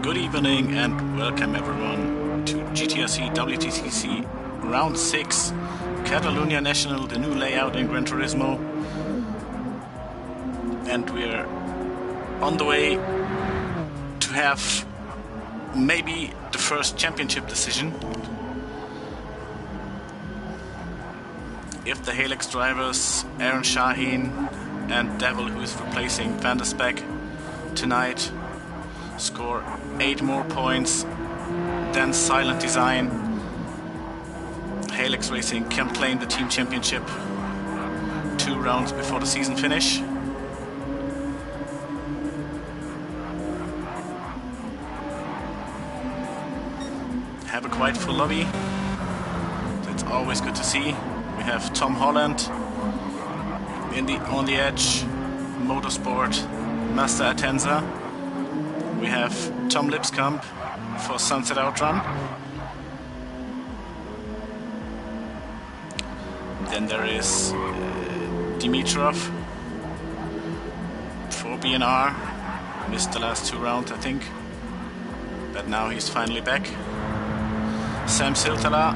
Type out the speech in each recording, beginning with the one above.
Good evening and welcome everyone to GTRC WTCC Round 6 Catalumya National, the new layout in Gran Turismo. And we're on the way to have maybe the first championship decision. If the Helix drivers Aaron Shaheen and Devil, who is replacing Van der Speck tonight, score 8 more points than Silent Design, Helix Racing can claim the team championship 2 rounds before the season finish. Have a quite full lobby. That's always good to see. We have Tom Holland on the edge, Motorsport, Master Atenza. We have Tom Lipskamp for Sunset Outrun. Then there is Dimitrov for BNR. Missed the last 2 rounds, I think, but now he's finally back. Sam Siltala,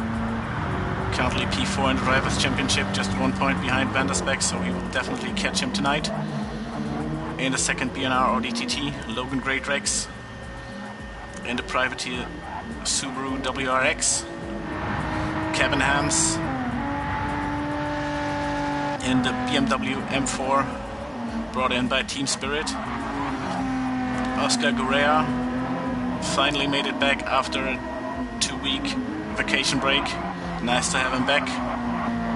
currently P4 in the Drivers' Championship, just 1 point behind Van der Speck, so he will definitely catch him tonight. In the second BNR or DTT, Logan Greatrex. In the privateer Subaru WRX, Kevin Hams. In the BMW M4, brought in by Team Spirit, Oscar Gurrea finally made it back after a 2-week vacation break. Nice to have him back.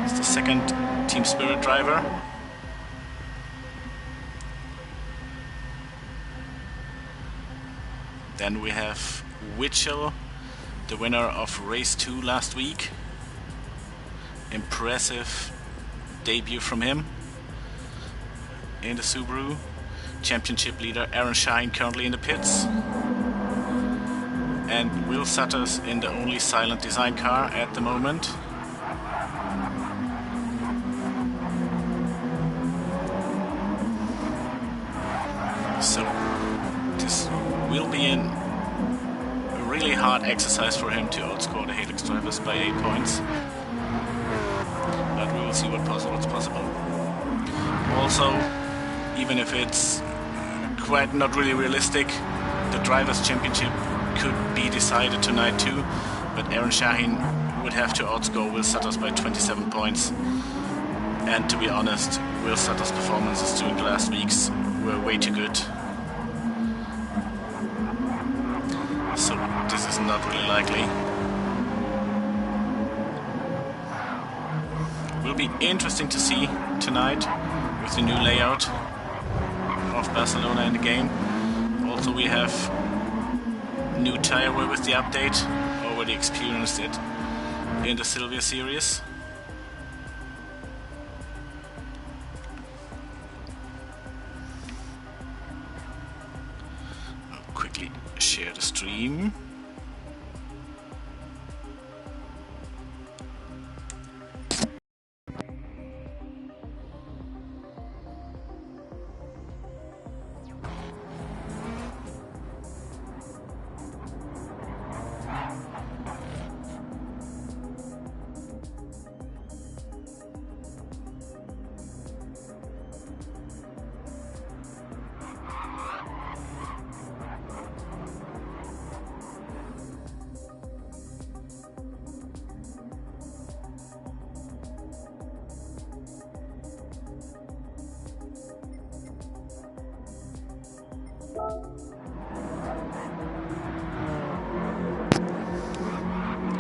He's the second Team Spirit driver. Then we have Witchell, the winner of Race 2 last week. Impressive debut from him in the Subaru. Championship leader Aaron Shine currently in the pits. And Will Sutters in the only Silent Design car at the moment. So this will be a really hard exercise for him to outscore the Helix drivers by 8 points. But we will see what's possible. Also, even if it's quite not really realistic, the Drivers' Championship could be decided tonight too, but Aaron Shaheen would have to outscore Will Sutters by 27 points. And to be honest, Will Sutters' performances during the last weeks were way too good. So this is not really likely. Will be interesting to see tonight with the new layout of Barcelona in the game. Also we have new tire wear with the update. Already experienced it in the Silvia series. I'll quickly share the stream.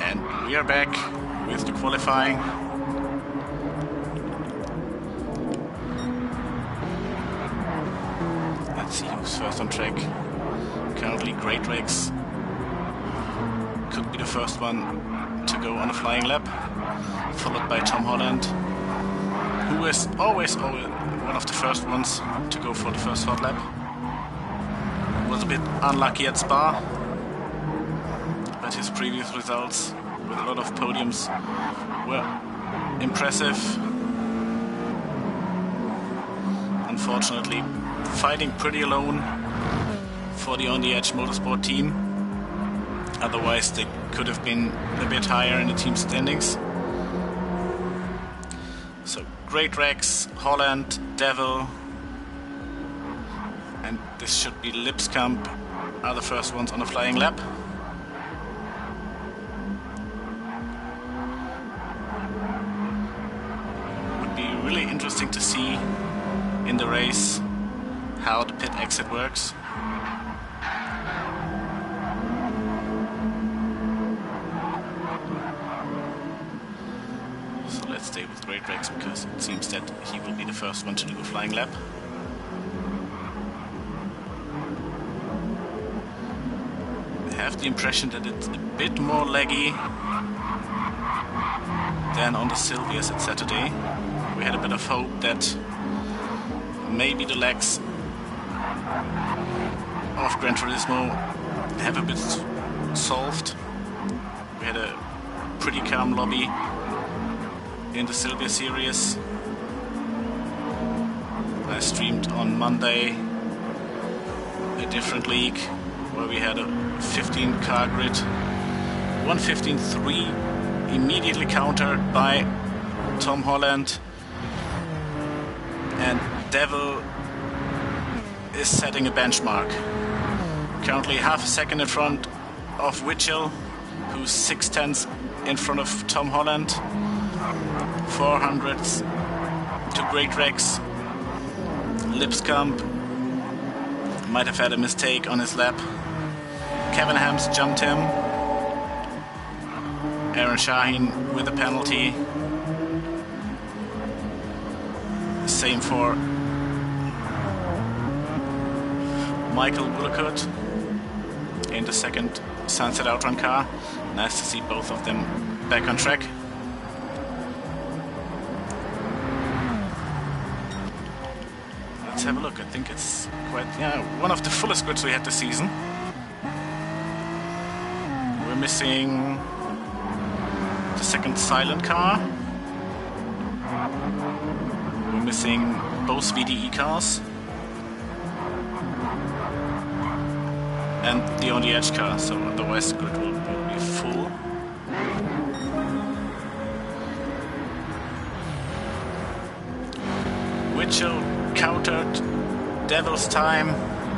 And we are back with the qualifying. Let's see who's first on track. Currently Greatrex could be the first one to go on a flying lap, followed by Tom Holland, who is always one of the first ones to go for the first hot lap. Was a bit unlucky at Spa, but his previous results with a lot of podiums were impressive. Unfortunately, fighting pretty alone for the On The Edge Motorsport team. Otherwise they could have been a bit higher in the team standings. So Great Rex, Holland, Devil, and this should be Lipskamp are the first ones on a flying lap. Would be really interesting to see in the race how the pit exit works. So let's stay with Great Rex because it seems that he will be the first one to do a flying lap. I have the impression that it's a bit more laggy than on the Silvias at Saturday. We had a bit of hope that maybe the lags of Gran Turismo have a bit solved. We had a pretty calm lobby in the Silvia series. I streamed on Monday a different league where we had a 15 car grid, 1:15.3 immediately countered by Tom Holland, and Devil is setting a benchmark. Currently half a second in front of Witchell, who's 6/10 in front of Tom Holland. 400s to Great Rex. Lipskamp might have had a mistake on his lap. Kevin Hams jumped him. Aaron Shaheen with a penalty. Same for Michael Woolacott in the second Sunset Outrun car. Nice to see both of them back on track. Let's have a look. I think it's quite, one of the fullest grids we had this season. We're missing the second silent car. We're missing both VDE cars. And the On The Edge car, so otherwise the grid will be full. Witchell countered Devil's time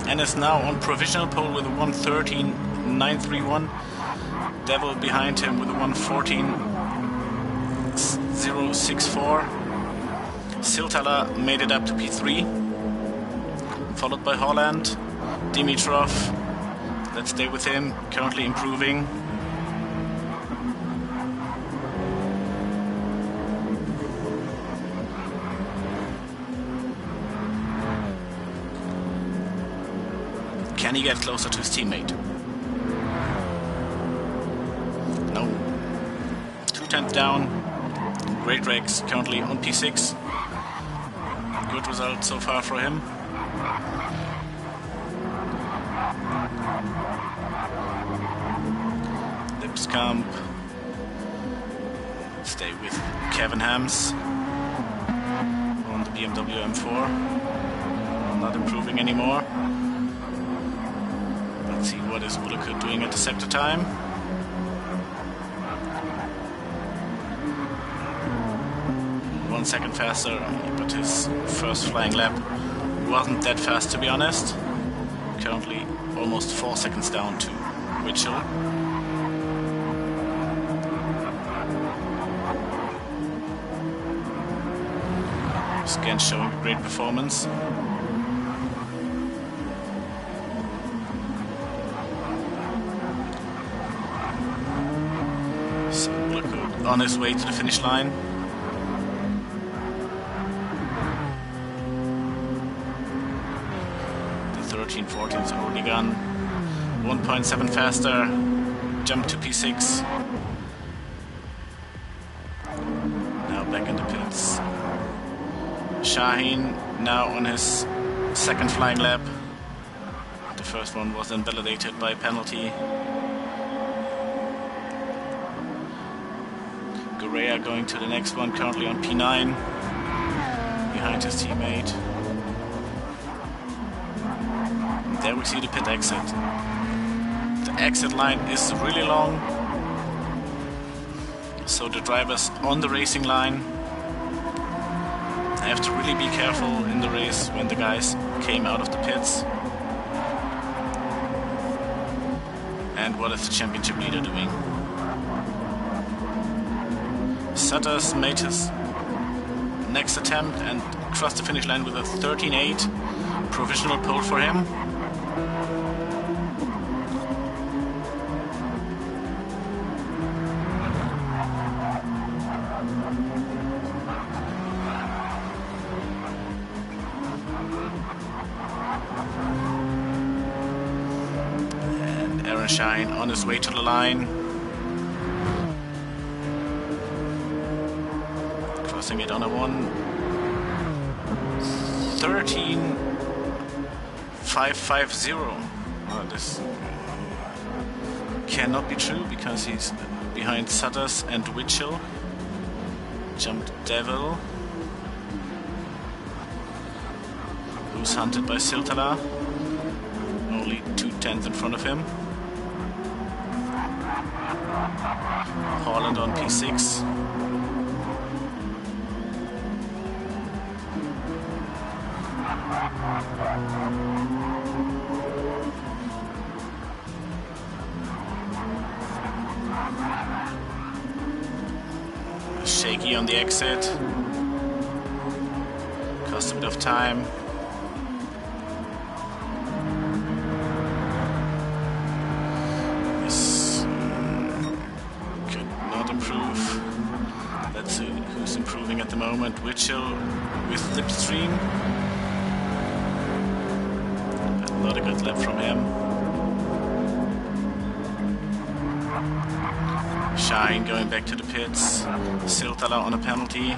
and is now on provisional pole with a 1:13.931. Devil behind him with a 1:14.064. Siltala made it up to P3, followed by Holland. Dimitrov, let's stay with him, currently improving. Can he get closer to his teammate? No. 2/10 down. Great Rex currently on P6. Good result so far for him. Lipskamp. Stay with Kevin Hams on the BMW M4. Not improving anymore. Let's see what is Woolacott doing at the sector time. One second faster, but his first flying lap wasn't that fast, to be honest. Currently almost 4 seconds down to Witchell. Again showing great performance. So Woolacott on his way to the finish line. The 13-14 is already gone. 1.7 faster. Jump to P6. Now back in the pits. Shaheen now on his second flying lap. The first one was invalidated by penalty. Gourea going to the next one, currently on P9, behind his teammate. There we see the pit exit. The exit line is really long, so the drivers on the racing line have to really be careful in the race when the guys came out of the pits. And what is the championship leader doing? Sutters made his next attempt and crossed the finish line with a 13.8, provisional pole for him. Shine on his way to the line. Crossing it on a 1:13.550. This cannot be true because he's behind Sutters and Witchell. Jumped Devil, who's hunted by Siltala, only 2/10 in front of him. Holland on P6. Shaky on the exit. Cost a bit of time. Let's see who's improving at the moment. Witchell with Slipstream. Not a good lap from him. Shine going back to the pits. Siltala on a penalty.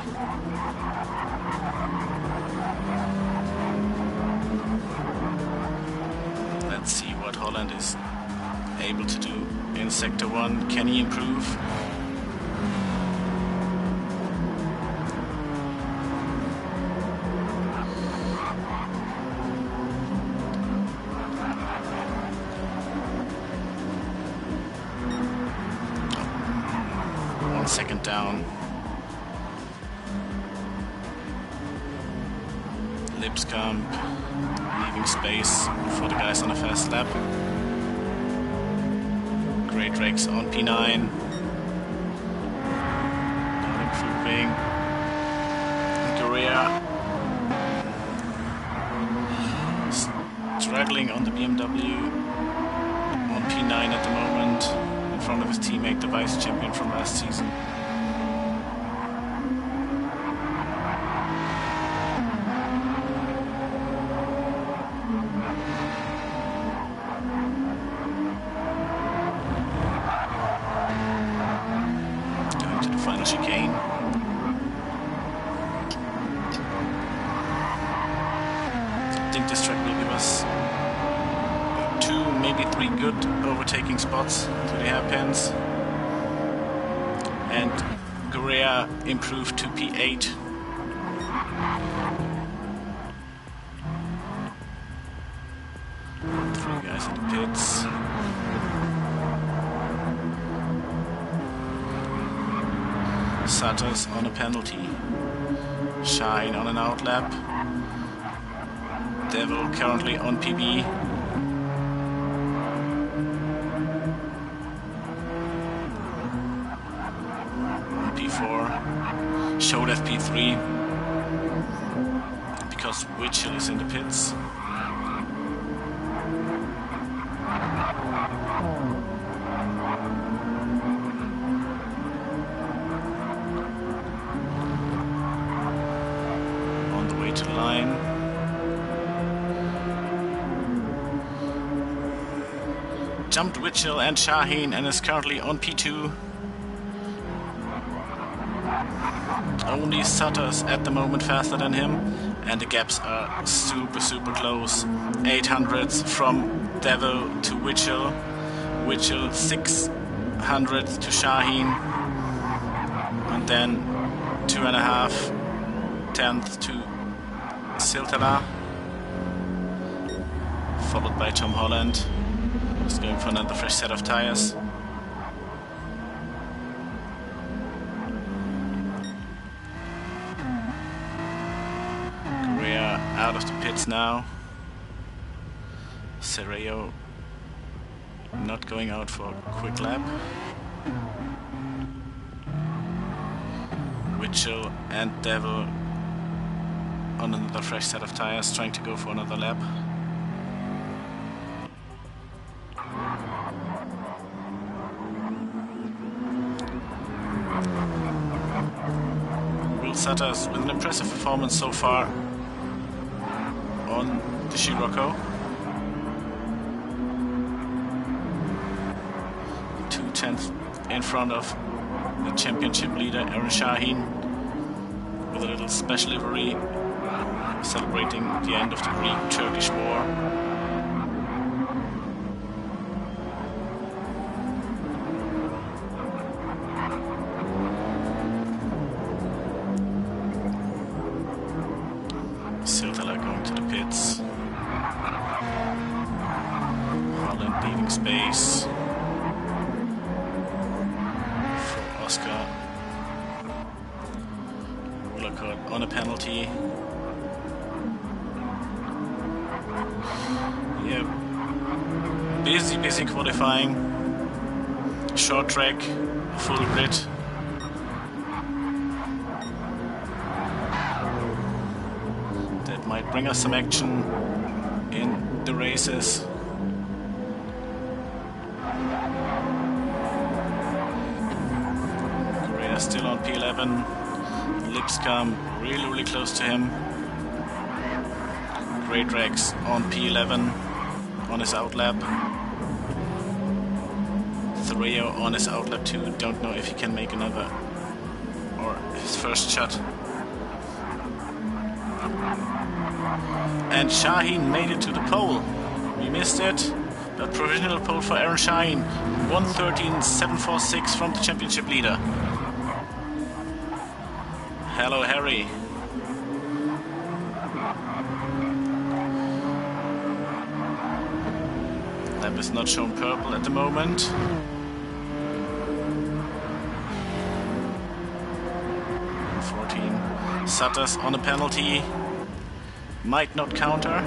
Let's see what Holland is able to do in Sector 1. Can he improve? Second down. Lipscomb leaving space for the guys on a fast lap. Great Rex on P9. Not improving. Korea struggling on the BMW on P9 at the moment, in front of his teammate, the vice champion from last season. Going to the final chicane. I think this track will give us 2, maybe 3 good overtaking spots to the hairpins. And Guerrea improved to P8. Three guys in the pits. Sutters on a penalty. Shine on an outlap. Devil currently on PB. Showed FP3 because Witchell is in the pits. On the way to the line. Jumped Witchell and Shaheen and is currently on P2. Only Sutters at the moment faster than him, and the gaps are super close. 800ths from Devil to Witchell, Witchell 600ths to Shaheen, and then 2.5 tenths to Siltala. followed by Tom Holland, who's going for another fresh set of tires. Correa out of the pits now. Sereo not going out for a quick lap. Mitchell and Devil on another fresh set of tires, trying to go for another lap. Will Sutters with an impressive performance so far on the Scirocco. 2/10 in front of the championship leader Aaron Shaheen, with a little special livery celebrating the end of the Greek-Turkish war. Siltala going to the pits. Holland leaving space for Oscar. On a penalty. Yeah, busy qualifying. Short track, full grid. That might bring us some action in the races. Correa still on P11. Lipscomb really close to him. Great Rex on P11 on his outlap. Threo on his outlap too. Don't know if he can make another or his first shot. And Shaheen made it to the pole. We missed it, but provisional pole for Aaron Shaheen. 1:13.746 from the championship leader. Hello, Harry. Lap is not shown purple at the moment. Sutters on a penalty. Might not counter.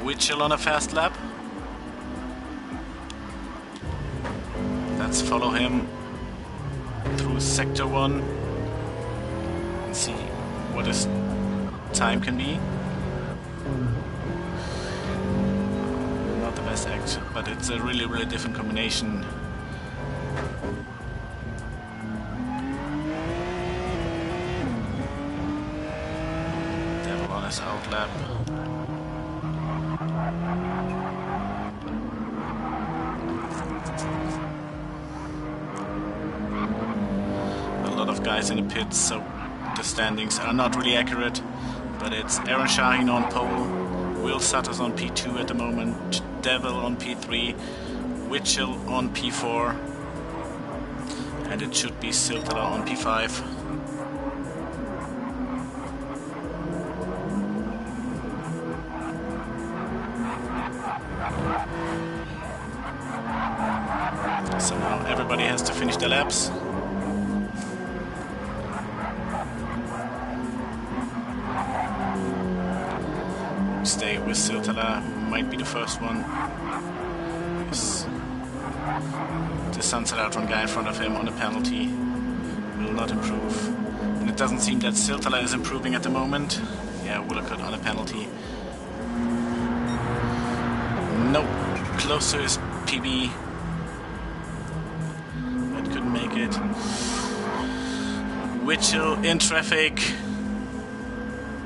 Witchell on a fast lap. Let's follow him through sector 1 and see what his time can be. Not the best act, but it's a really different combination. Devil on his outlap. Guys in the pits, so the standings are not really accurate, but it's Aaron Shaheen on pole, Will Sutters on P2 at the moment, Devil on P3, Witchell on P4, and it should be Siltala on P5. So now everybody has to finish their laps. Stay with Siltala, might be the first one. Yes. The sunset outrun guy in front of him on a penalty will not improve. And it doesn't seem that Siltala is improving at the moment. Yeah, Willacott on a penalty. Nope, close to his PB. But couldn't make it. Witchell in traffic.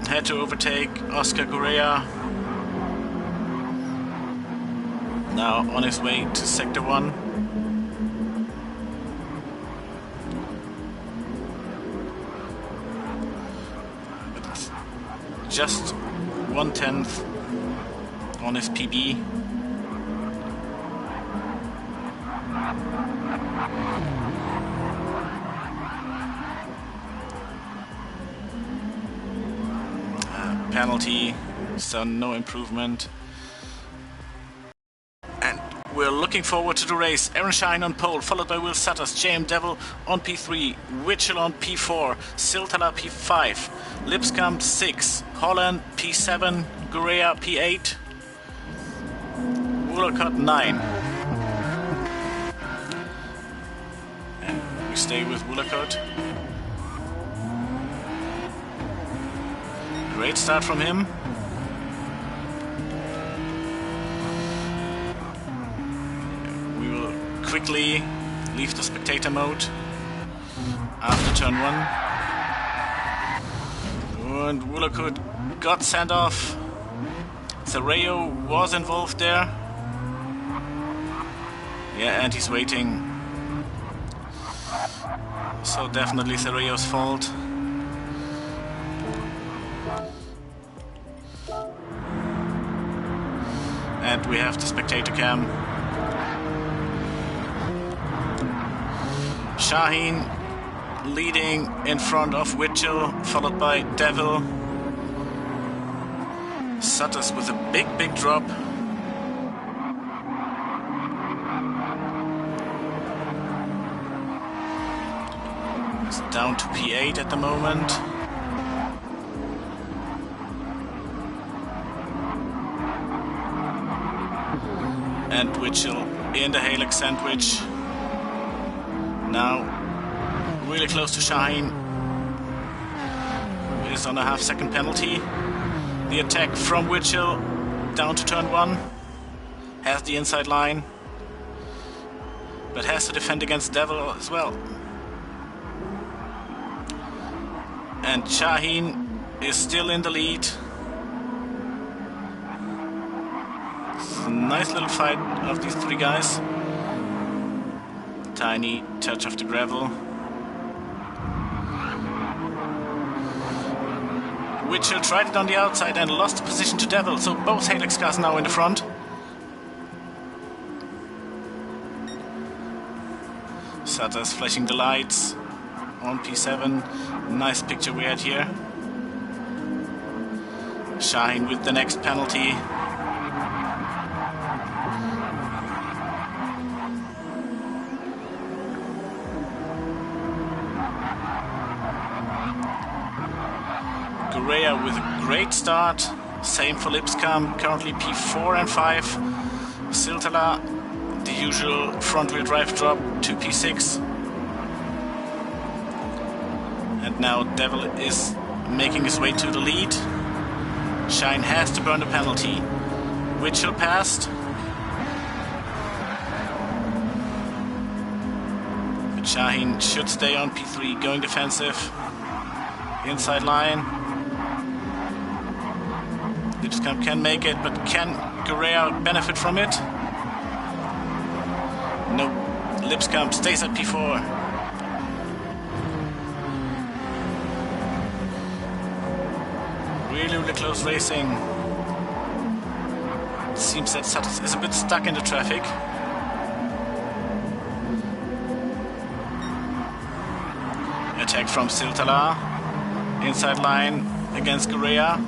Had to overtake Oscar Correa. Now on his way to sector 1. But just 1/10 on his PB. Penalty. So no improvement. And we're looking forward to the race. Aaron Shine on pole, followed by Will Sutters, JM Devil on P3, Witchell on P4, Siltala P5, Lipscomb 6, Holland P7, Gurea P8, Woolacott 9. And we stay with Woolacott. Great start from him. We will quickly leave the spectator mode after turn 1. And Woolacott got sent off. Sereo was involved there. Yeah, and he's waiting. So definitely Sereo's fault. And we have the spectator cam. Shaheen leading in front of Witchell, followed by Devil. Sutters with a big drop. It's down to P8 at the moment. And Witchell in the Halix sandwich. Now really close to Shaheen, who is on a half-second penalty. The attack from Witchell down to turn 1. Has the inside line, but has to defend against Devil as well. And Shaheen is still in the lead. It's a nice little fight of these three guys. Tiny touch of the gravel. Witchell tried it on the outside and lost the position to Devil, so both Halix cars now in the front. Sutters flashing the lights on P7. Nice picture we had here. Shaheen with the next penalty. Gurea with a great start. Same for Lipscomb, currently P4 and 5. Siltala, the usual front-wheel drive drop to P6. And now Devil is making his way to the lead. Shine has to burn the penalty. Witchell passed. But Shaheen should stay on P3, going defensive. Inside line. Lipscomb can make it, but can Gurea benefit from it? No. Lipscomb stays at P4. Really close racing. It seems that Sutters is a bit stuck in the traffic. Attack from Siltala. Inside line against Gurea.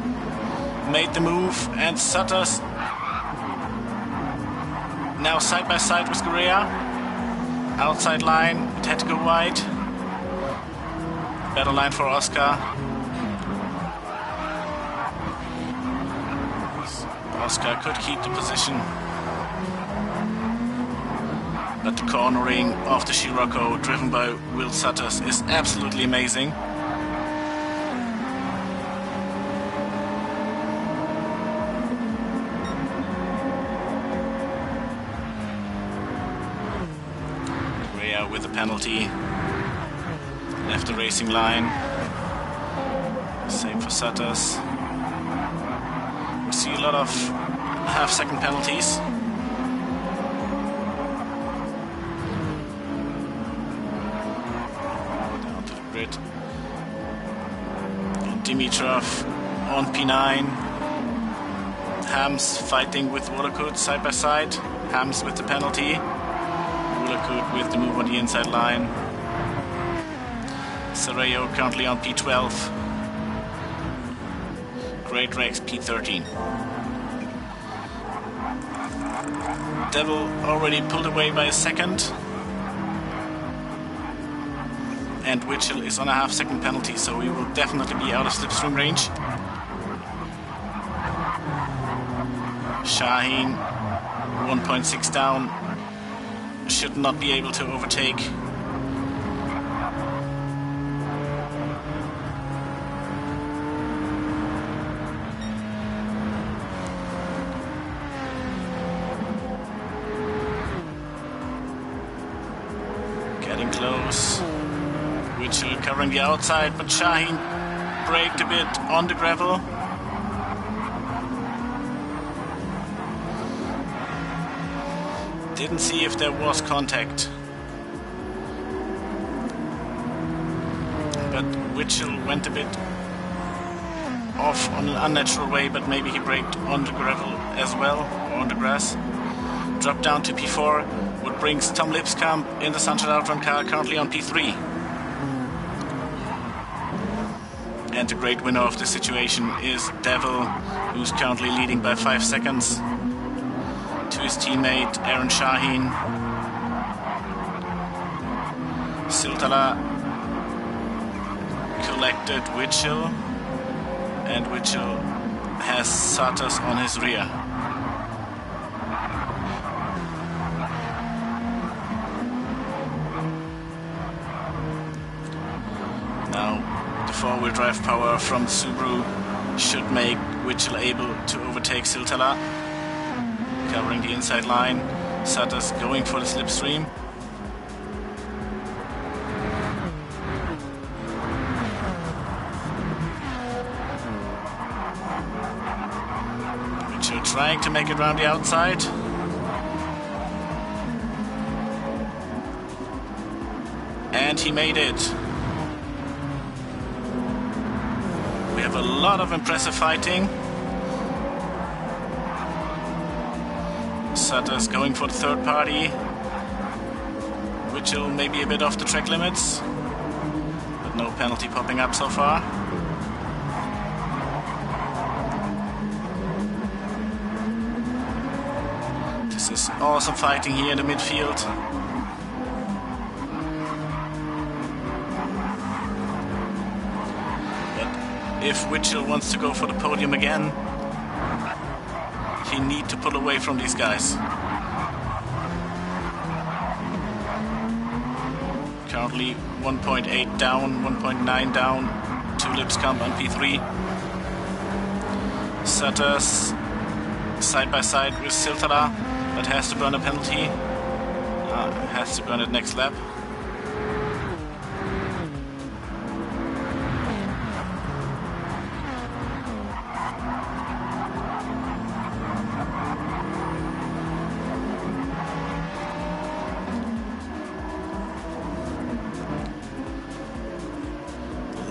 Made the move, and Sutters now side by side with Gurea. Outside line, it had to go wide. Better line for Oscar. Oscar could keep the position, but the cornering of the Scirocco, driven by Will Sutters, is absolutely amazing. With a penalty, left the racing line. Same for Sutters. We see a lot of half-second penalties. Down to the grid. And Dimitrov on P9. Hams fighting with Woolacott side by side. Hams with the penalty. Woolacott with the move on the inside line. Sereo currently on P12. Great Rex P13. Devil already pulled away by a second. And Witchell is on a half-second penalty, so he will definitely be out of slipstream range. Shaheen, 1.6 down, should not be able to overtake. Getting close. Witchell covering the outside, but Shaheen braked a bit on the gravel. Didn't see if there was contact. But Witchell went a bit off on an unnatural way, but maybe he braked on the gravel as well, or on the grass. Dropped down to P4, what brings Tom Lipscomb in the Sunshine Outrun car, currently on P3. And the great winner of this situation is Devil, who's currently leading by 5 seconds to his teammate Aaron Shaheen. Siltala collected Witchell, and Witchell has Satas on his rear. Now the four-wheel drive power from the Subaru should make Witchell able to overtake Siltala. Covering the inside line, Satas going for the slipstream. Witchell trying to make it around the outside. And he made it. We have a lot of impressive fighting. Satas going for the third party. Witchell maybe a bit off the track limits, but no penalty popping up so far. This is awesome fighting here in the midfield. But if Witchell wants to go for the podium again, he need to pull away from these guys. Currently 1.8 down, 1.9 down, 2 Lipscomb on P3. Satas side by side with Siltala, but has to burn a penalty. Has to burn it next lap.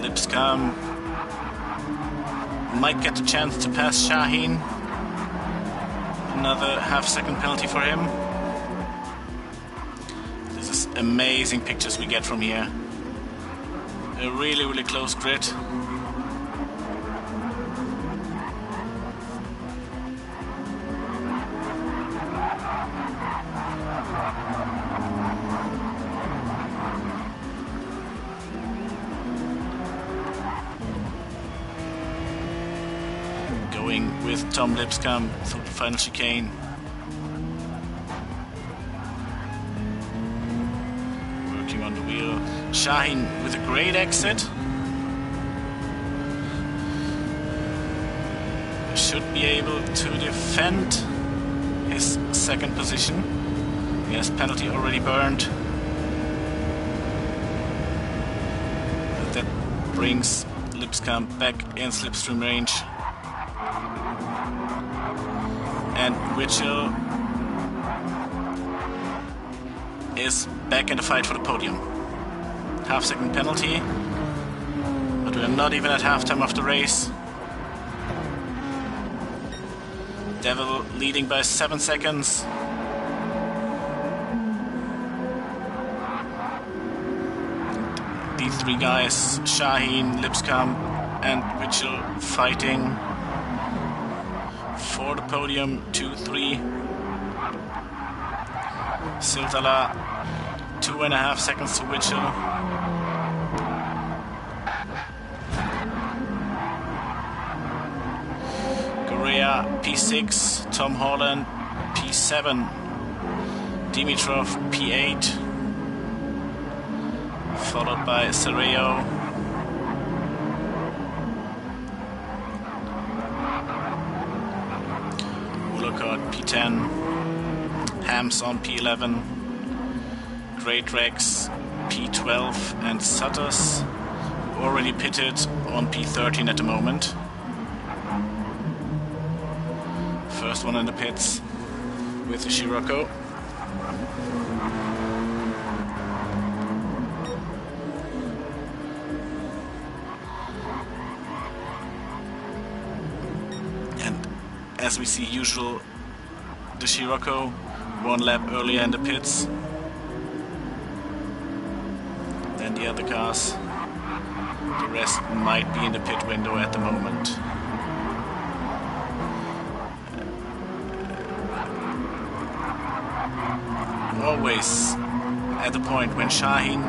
Lipscomb might get the chance to pass Shaheen. Another half-second penalty for him. This is amazing pictures we get from here. A really, really close grid. With Tom Lipscomb through the final chicane. Working on the wheel. Shaheen with a great exit. Should be able to defend his second position. He has penalty already burned. But that brings Lipscomb back in slipstream range. And Witchell is back in the fight for the podium. Half-second penalty, but we are not even at halftime of the race. Devil leading by 7 seconds. These three guys, Shaheen, Lipscomb and Witchell, fighting for the podium, 2-3. Siltala, 2.5 seconds to Witchell. Gorea, P6. Tom Holland, P7. Dimitrov, P8. Followed by Sereo. Ulocott, P10. Hams on P11. Great Rex, P12. And Sutters, already pitted, on P13 at the moment. First one in the pits with the Scirocco. And as we see usual, the Scirocco 1 lap earlier in the pits than the other cars. The rest might be in the pit window at the moment. Always at the point when Shaheen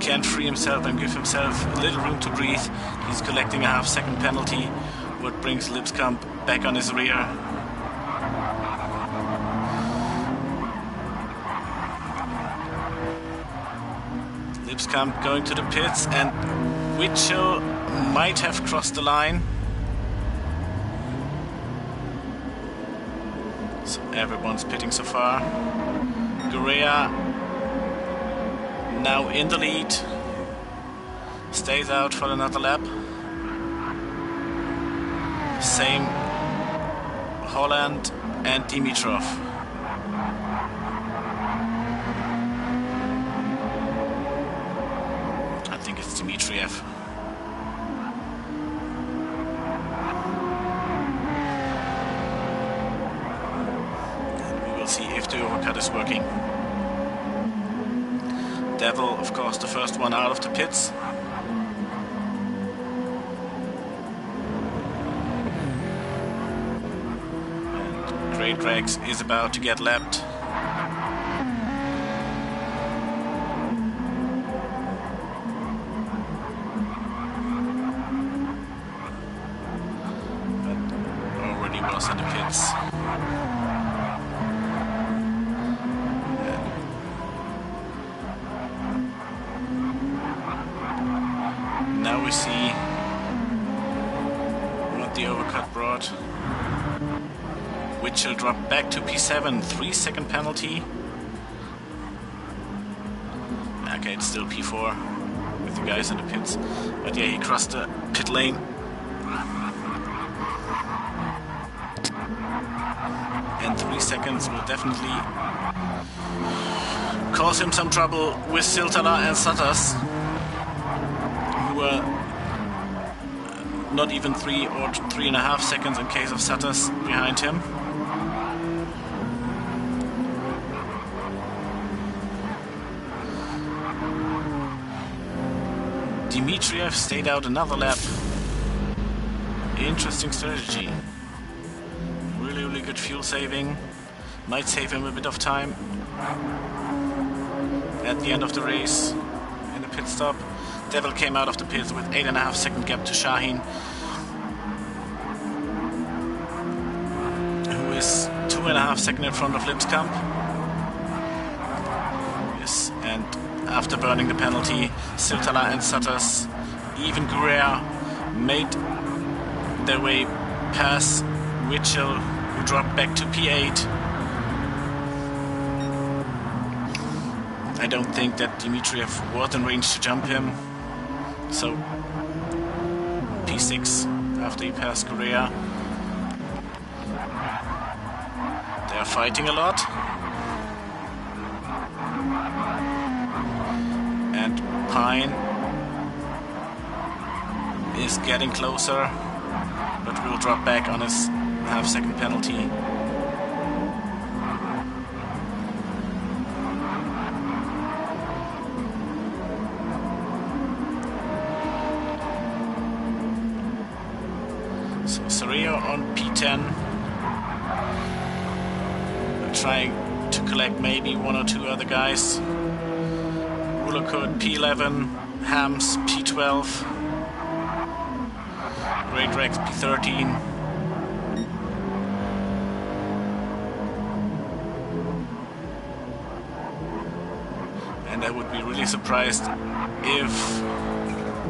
can't free himself and give himself a little room to breathe, he's collecting a half-second penalty, what brings Lipskamp back on his rear. Lipskamp going to the pits, and Witchell might have crossed the line. So everyone's pitting so far. Gorea now in the lead. Stays out for another lap. Same Holland and Dimitrov. I think it's Dmitriev. See if the overcut is working. Devil, of course, the first one out of the pits. And Great Rex is about to get lapped. But already was in the pits. Now we see what the overcut brought. Witchell dropped back to P7, 3-second penalty. Okay, it's still P4 with the guys in the pits. But yeah, he crossed the pit lane. And 3 seconds will definitely cause him some trouble with Siltala and Sutters, who were not even 3 or 3.5 seconds in case of Sutters behind him. Dmitriev stayed out another lap. Interesting strategy. Really good fuel saving. Might save him a bit of time at the end of the race in the pit stop. Devil came out of the pits with 8.5 second gap to Shaheen, who is 2.5 seconds in front of Lipskamp. Yes, and after burning the penalty, Siltala and Sutters, even Guerrero, made their way past Witchell, who dropped back to P8. I don't think that Dmitriev was in range to jump him. So P6 after he passed Korea. They are fighting a lot. And Pine is getting closer, but will drop back on his half-second penalty. So Sereo on P10, trying to collect maybe one or two other guys. Ruler Code P11, Hams P12, Great Rex P13. And I would be really surprised if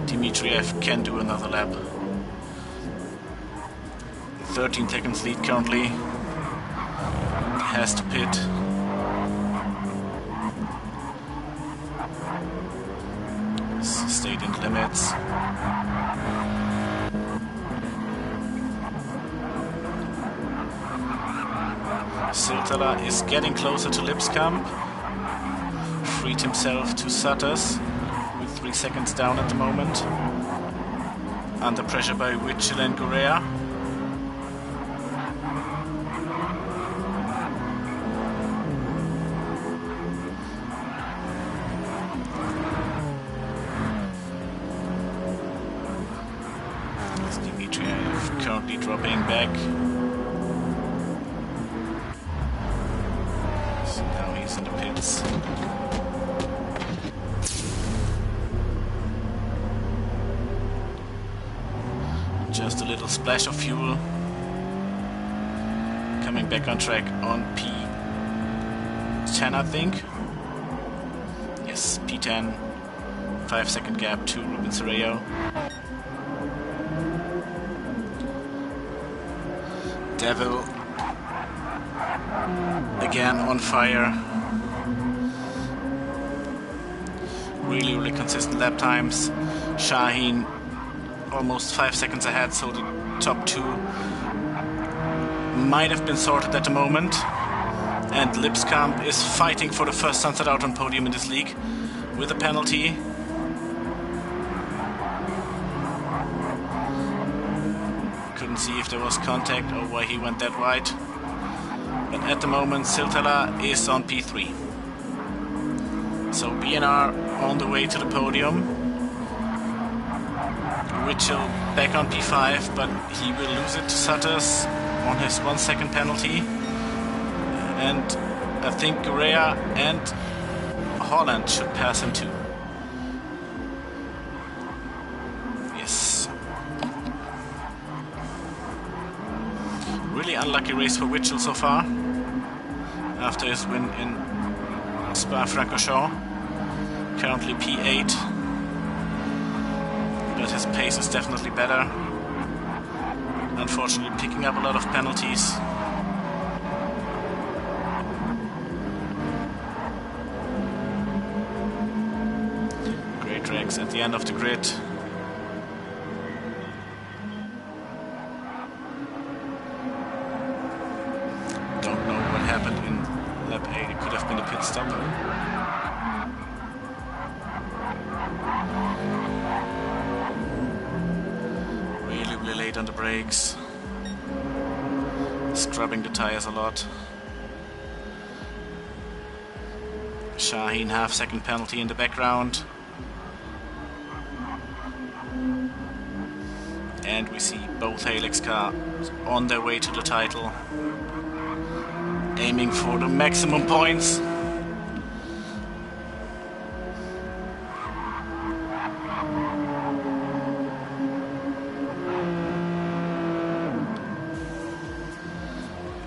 Dimitriev can do another lap. 13 seconds lead currently. Has to pit. Stayed in limits. Siltala is getting closer to Lipskamp. Freed himself to Sutters with 3 seconds down at the moment. Under pressure by Witchell and Gorea. Dimitriev currently dropping back. So now he's in the pits. Just a little splash of fuel. Coming back on track on P10, I think. Yes, P10. 5-second gap to Ruben Sereo. Devil again on fire. Really consistent lap times. Shaheen almost 5 seconds ahead, so the top two might have been sorted at the moment. And Lipskamp is fighting for the first Sunset Out on podium in this league with a penalty. Couldn't see if there was contact or why he went that wide. But at the moment, Siltala is on P3. So BNR on the way to the podium. Witchell back on P5, but he will lose it to Sutters on his 1 second penalty. And I think Gorea and Holland should pass him too. Yes. Really unlucky race for Witchell so far. After his win in Spa-Francorchamps. Currently P8. But his pace is definitely better. Unfortunately picking up a lot of penalties. Great Rex at the end of the grid. Don't know what happened in lap 8. It could have been a pit stop. Really late on the brakes. Scrubbing the tires a lot. Shaheen 1/2 second penalty in the background. And we see both Helix cars on their way to the title, aiming for the maximum points.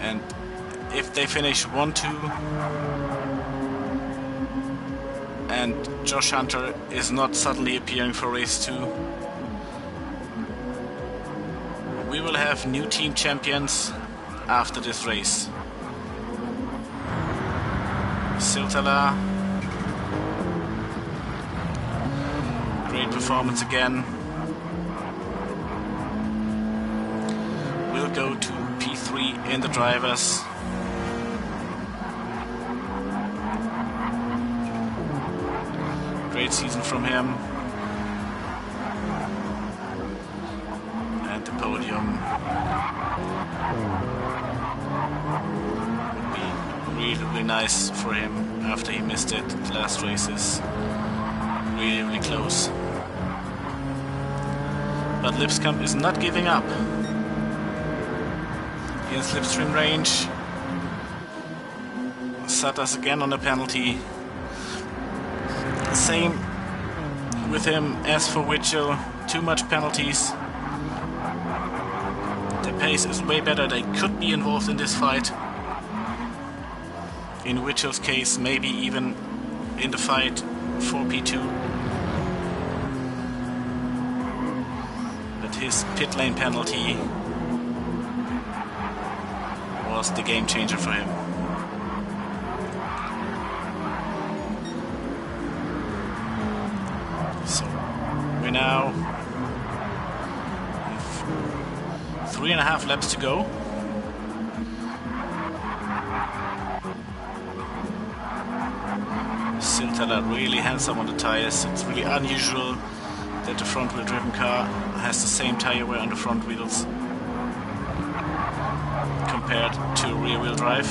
And if they finish 1-2 and Josh Hunter is not suddenly appearing for race 2, we will have new team champions after this race. Siltala, great performance again. We'll go to P3 in the drivers. Great season from him. And the podium would be really nice for him after he missed it the last races. Really close. But Lipskamp is not giving up. in slipstream range. Sutters again on a penalty. Same with him as for Witchell. Too much penalties. The pace is way better. They could be involved in this fight. In Witchell's case, maybe even in the fight for P2. But his pit lane penalty was the game changer for him. So we now have 3.5 laps to go. Siltala really handsome on the tires. It's really unusual that the front wheel driven car has the same tire wear on the front wheels compared to rear wheel drive.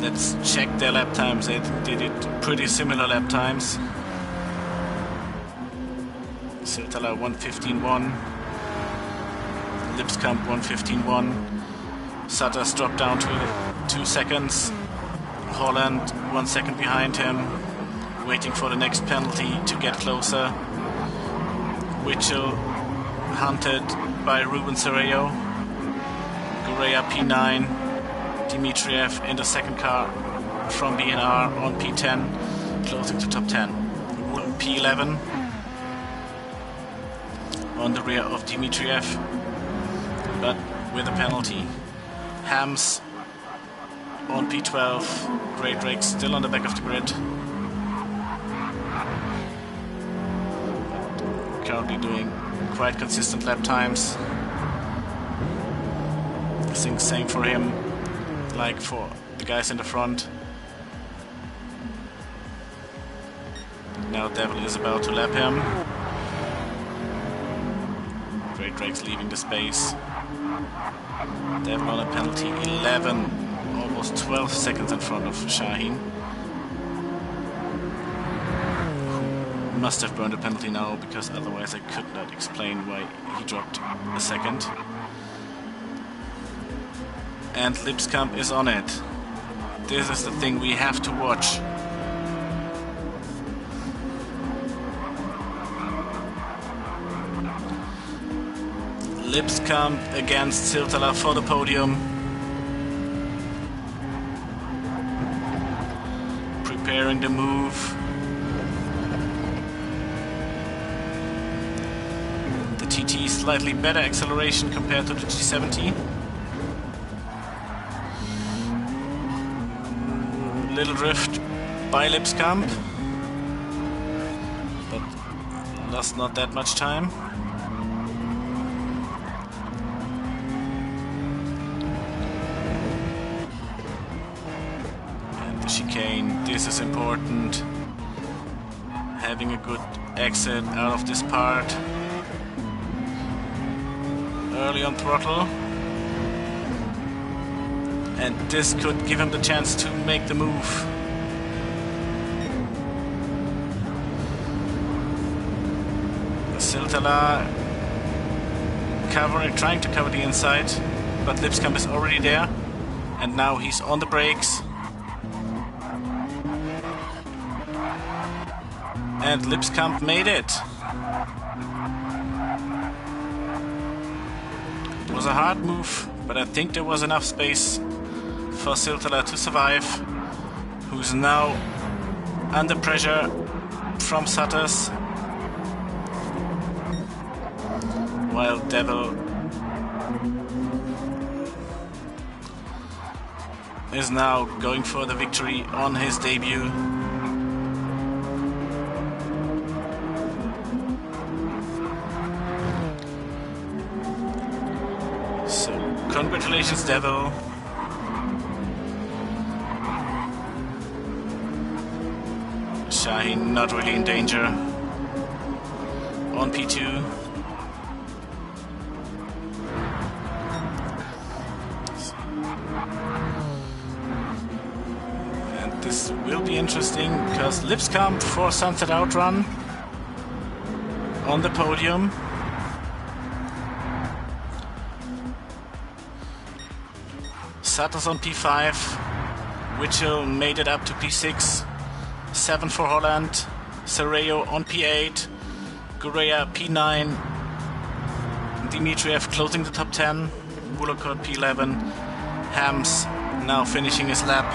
Let's check their lap times. They did pretty similar lap times. Siltala 1:15.1, Lipskamp 1:15.1, Sutters dropped down to 2 seconds, Holland 1 second behind him, waiting for the next penalty to get closer. Witchell hunted by Ruben Serrao, Gourea P9, Dimitriev in the second car from BNR on P10, closing to top 10. P11 on the rear of Dimitriev, but with a penalty. Hams on P12, Great Drake still on the back of the grid. But currently doing quite consistent lap times. I think same for him, like for the guys in the front. Now Devil is about to lap him. Great Drake's leaving the space. Devil on a penalty, 11, almost 12 seconds in front of Shaheen. Who must have burned a penalty now, because otherwise I could not explain why he dropped a second. And Lipskamp is on it. This is the thing we have to watch. Lipskamp against Siltala for the podium. Preparing the move. The TT slightly better acceleration compared to the G70. Little drift by Lipskamp, but lost not that much time. Chicane, this is important. Having a good exit out of this part. Early on throttle. And this could give him the chance to make the move. Siltala trying to cover the inside, but Lipskamp is already there. And now he's on the brakes. And Lipskamp made it. It was a hard move, but I think there was enough space for Siltala to survive, who's now under pressure from Sutters, while Devil is now going for the victory on his debut. Congratulations, Devil. Shaheen not really in danger on P2. And This will be interesting because Lipskamp for Sunset Outrun on the podium. Sattles on P5. Witchell made it up to P6. 7 for Holland. Sereo on P8. Gouria P9. Dimitriev closing the top 10. Woolacott P11. Hams now finishing his lap.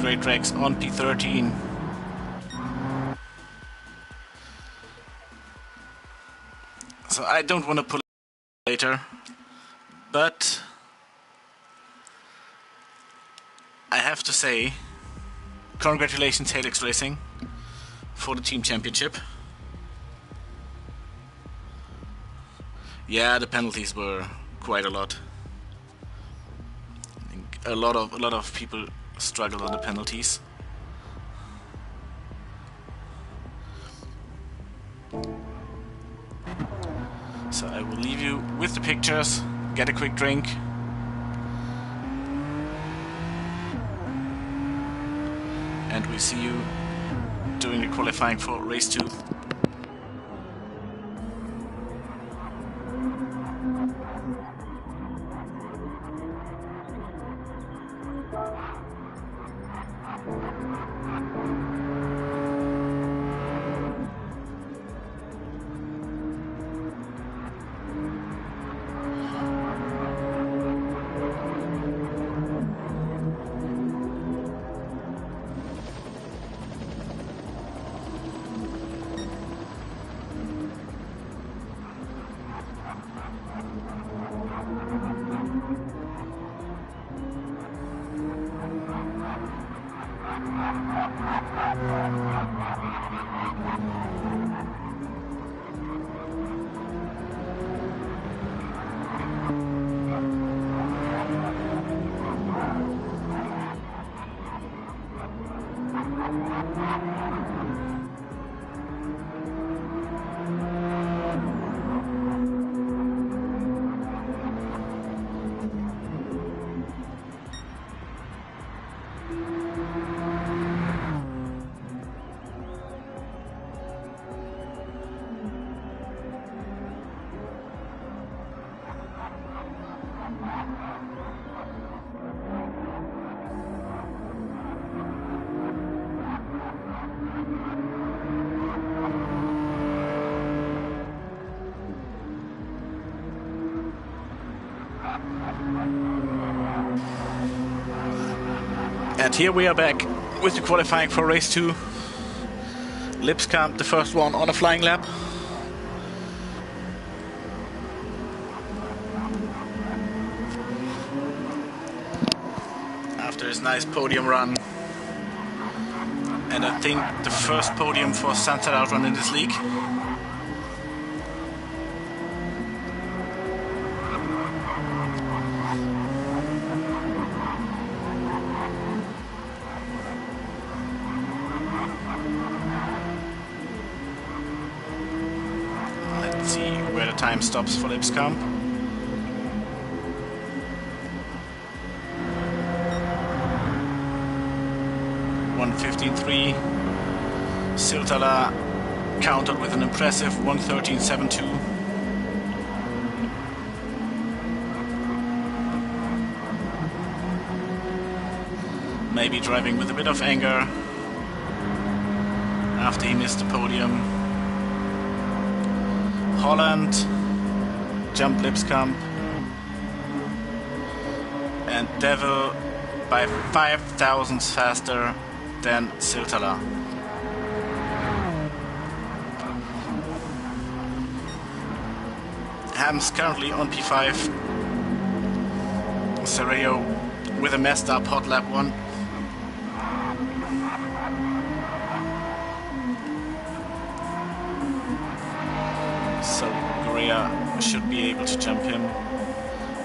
Great Rex on P13. So I don't want to pull it later, but I have to say, congratulations Helix Racing for the team championship. Yeah, the penalties were quite a lot. I think a lot of people struggled on the penalties. So I will leave you with the pictures, get a quick drink. And we see you doing the qualifying for race 2. And here we are back with the qualifying for race 2. Lipskamp, the first one on a flying lap. After his nice podium run. And I think the first podium for Sunset Outrun in this league. Time stops for Lipskamp. .1:15.3. Siltala countered with an impressive 1:13.72. Maybe driving with a bit of anger after he missed the podium. Holland jumped Lipskamp, and Devil by 5 thousandths faster than Siltala. Hams currently on P5. Sereo with a messed up hot lap 1. So Gouria should be able to jump him.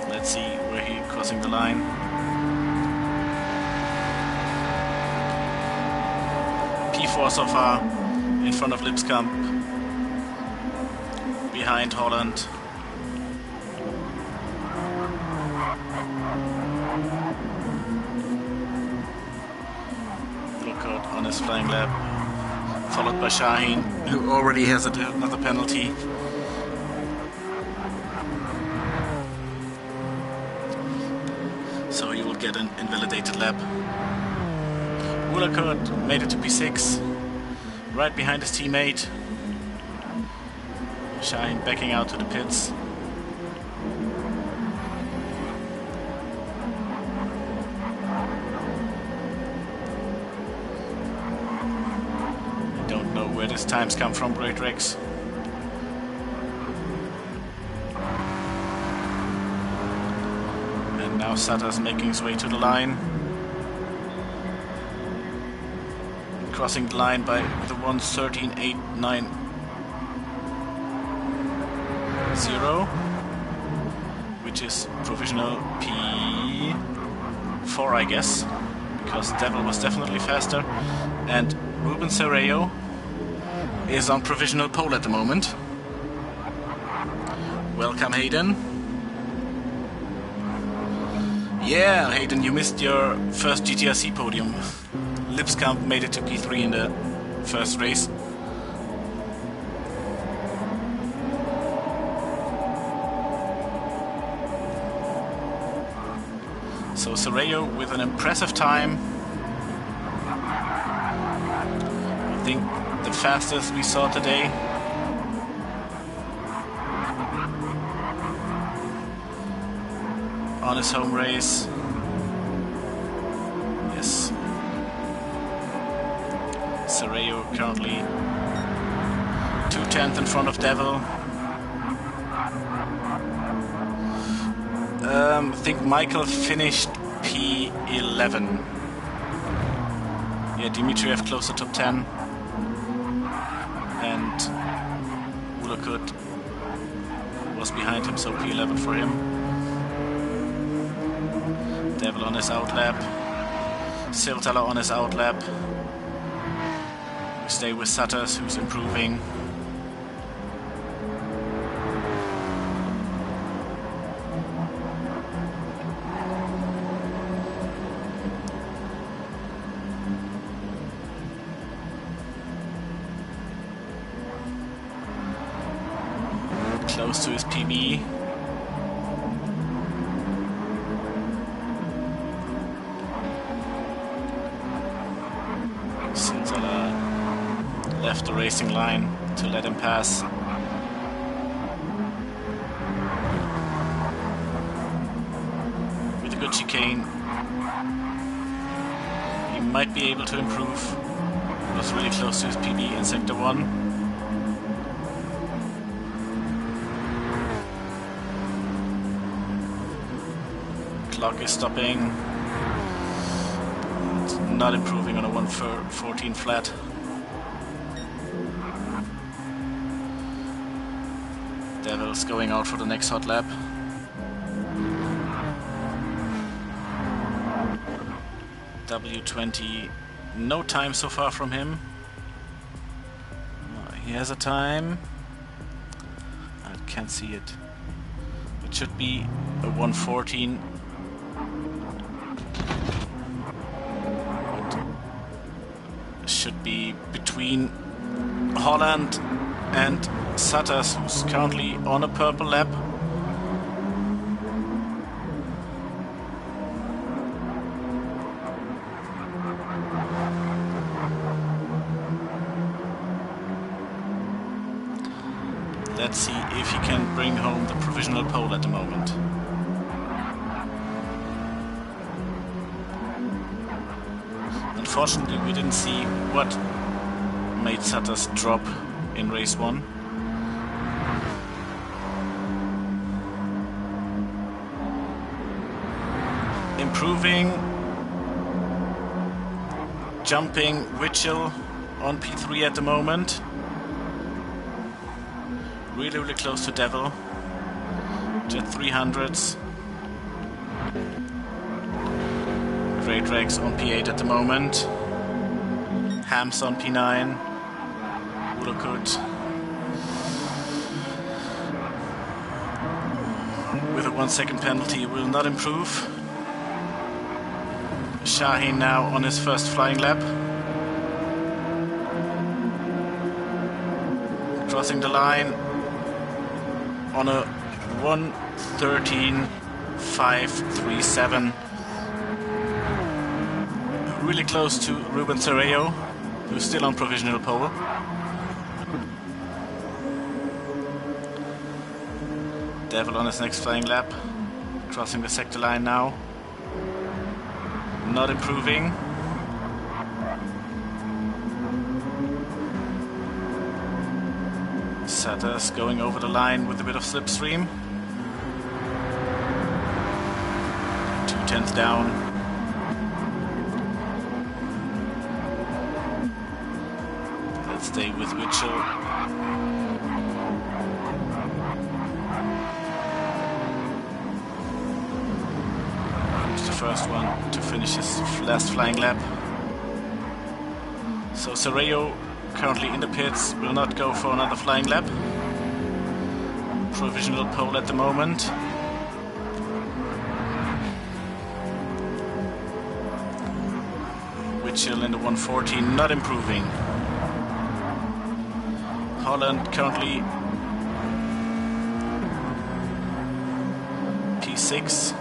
Let's see where he's crossing the line. P4 so far, in front of Lipskamp, behind Holland. on his flying lap, followed by Shaheen, who already has another penalty. So he will get an invalidated lap. Ulakurt made it to P6, right behind his teammate. Shaheen backing out to the pits. I don't know where these times come from, Great Rex. And now Sutter's making his way to the line. Crossing the line by the 1:13.890, which is provisional P4, I guess, because Devil was definitely faster. And Ruben Serrao is on provisional pole at the moment. Welcome, Hayden. Yeah, Hayden, you missed your first GTRC podium. Lipskamp made it to P3 in the first race. So Serrao with an impressive time. I think the fastest we saw today. On his home race. Yes. Serrao currently 2/10 in front of Devil. I think Michael finished P11. Yeah, Dimitriev close to top 10. And Ulakurt was behind him, so P11 for him. Devil on his outlap. Siltala on his outlap. We stay with Sutters, who's improving. Close to his PB. Siltala left the racing line to let him pass. With a good chicane, he might be able to improve. He was really close to his PB in sector 1. Clock is stopping. It's not improving on a 1:14 flat. Devil's going out for the next hot lap. W20, no time so far from him. He has a time. I can't see it. It should be a 1:14. Should be between Holland and Sutters, who's currently on a purple lap. Let's see if he can bring home the provisional pole at the moment. Unfortunately, we didn't see what made Sutters drop in race 1. Improving, jumping Witchell on P3 at the moment. Really close to Devil. Jet 300s. Great Rex on P8 at the moment. Hams on P9. Ulakurt with a 1 second penalty will not improve. Shaheen now on his first flying lap. crossing the line on a 1:13.537. Really close to Ruben Serrao, who's still on provisional pole. Devil on his next flying lap, crossing the sector line now. Not improving. Satter's going over the line with a bit of slipstream. 2/10 down. Let's stay with Mitchell. Who's the first one to finish his last flying lap? So Serrao, currently in the pits, will not go for another flying lap. Provisional pole at the moment. Mitchell in the 1:14, not improving. Holland currently P6.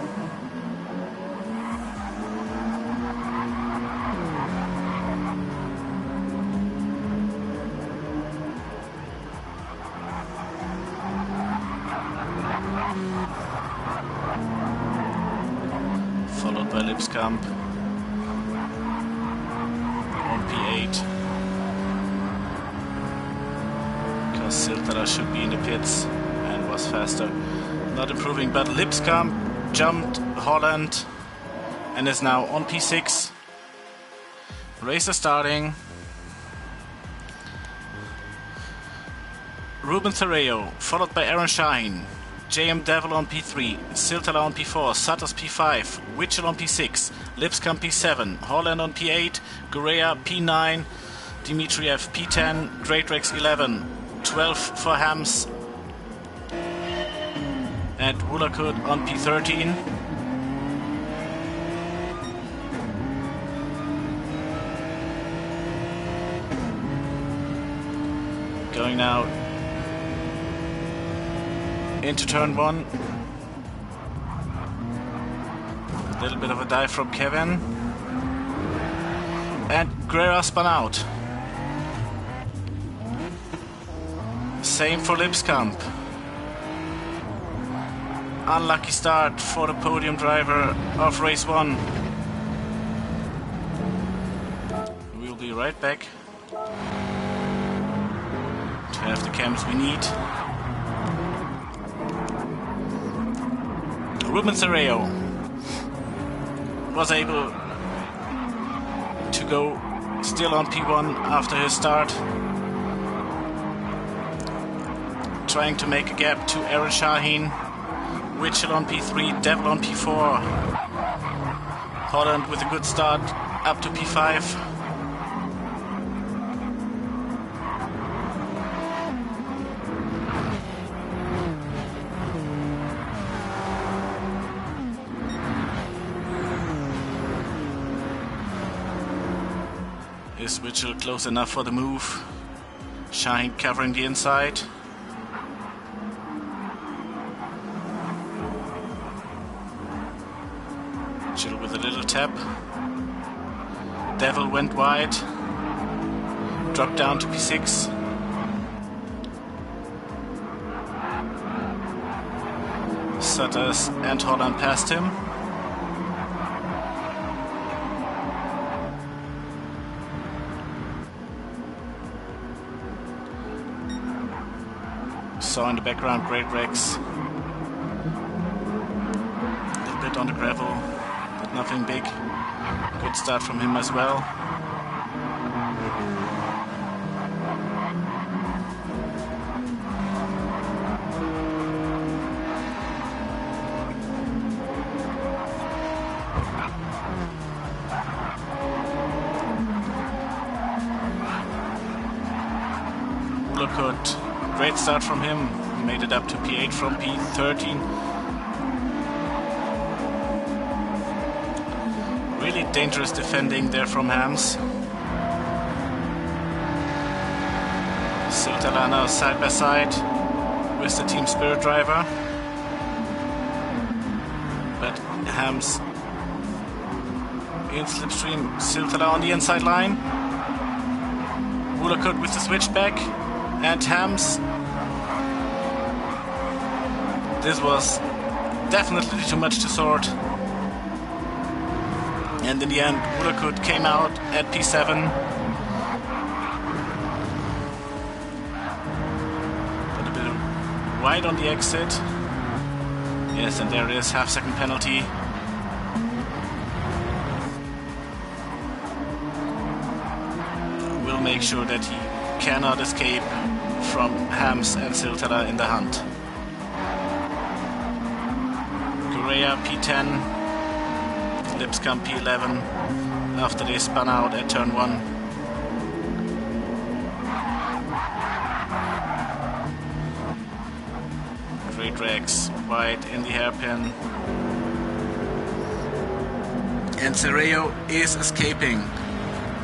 Followed by Lipskamp on P8. Because Siltara should be in the pits and was faster. Not improving, but Lipskamp jumped Holland and is now on P6. Racer starting. Ruben Serrao, followed by Aaron Shaheen. JM Devil on P3, Siltala on P4, Sutters P5, Witchell on P6, Lipskamp P7, Holland on P8, Gourea P9, Dimitriev P10, Great Rex 11, 12 for Hams, and Wulakut on P13. Going now into turn 1. A little bit of a dive from Kevin. And Guerra spun out. Same for Lipskamp. Unlucky start for the podium driver of race 1. We'll be right back to have the cams we need. Ruben Serrao was able to go still on P1 after his start, trying to make a gap to Aaron Shaheen. Witchell on P3, Devil on P4. Holland with a good start up to P5. Is Witchell close enough for the move? Shaheen covering the inside. Witchell with a little tap. Devil went wide. Dropped down to P6. Sutters and Holland passed him. Saw in the background Great Rex. A little bit on the gravel, but nothing big. Good start from him as well. Ulokut. Great start from him, made it up to P8 from P13. Really dangerous defending there from Hams. Silvia now side by side with the Team Spirit driver. But Hams in slipstream, Silvia on the inside line. Woolacott with the switchback, and Hams. This was definitely too much to sort. And in the end, Woolacott came out at P7. But a bit wide on the exit. Yes, and there it is, half-second penalty. Will make sure that he cannot escape from Hams and Silvia in the hunt. Correa P10. Lipscomb P11 after they spun out at turn 1. Great Rex wide in the hairpin. And Serreo is escaping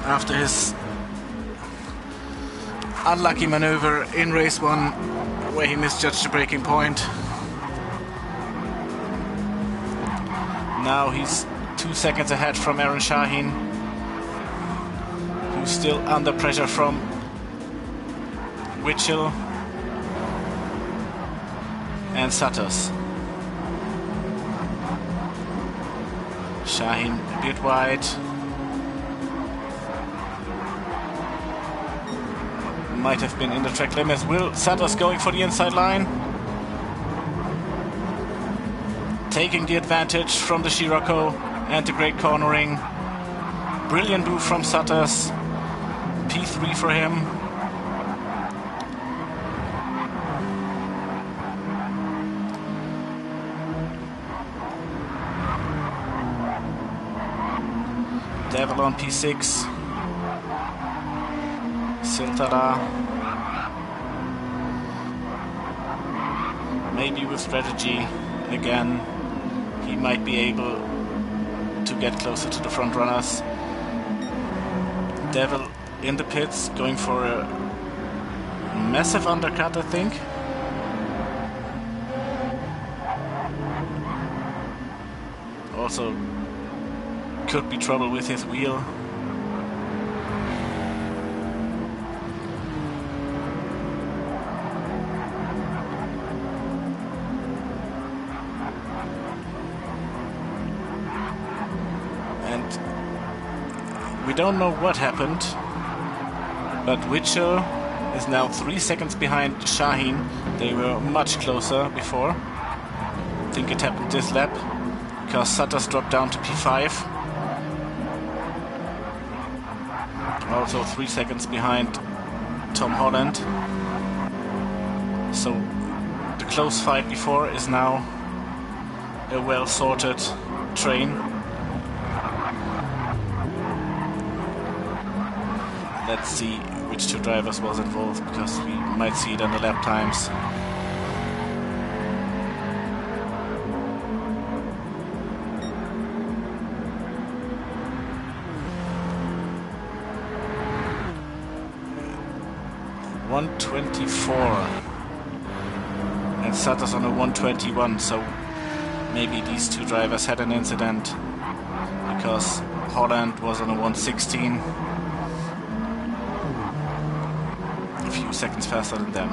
after his unlucky maneuver in race 1 where he misjudged the braking point. Now he's 2 seconds ahead from Aaron Shaheen, who's still under pressure from Witchell and Sutters. Shaheen a bit wide. Might have been in the track limits. Will Sutters going for the inside line? Taking the advantage from the Scirocco and the great cornering. Brilliant move from Sutters. P3 for him. Devil on P6. Siltara. Maybe with strategy again, he might be able to get closer to the front runners. Devil in the pits, going for a massive undercut, I think. Also, could be trouble with his wheel. We don't know what happened, but Witchell is now 3 seconds behind Shaheen. They were much closer before. I think it happened this lap, because Sutters dropped down to P5. Also 3 seconds behind Tom Holland. So the close fight before is now a well-sorted train. Let's see which 2 drivers was involved, because we might see it on the lap times. .124 and Sutters on a 121, so maybe these 2 drivers had an incident, because Holland was on a 116. A few seconds faster than them.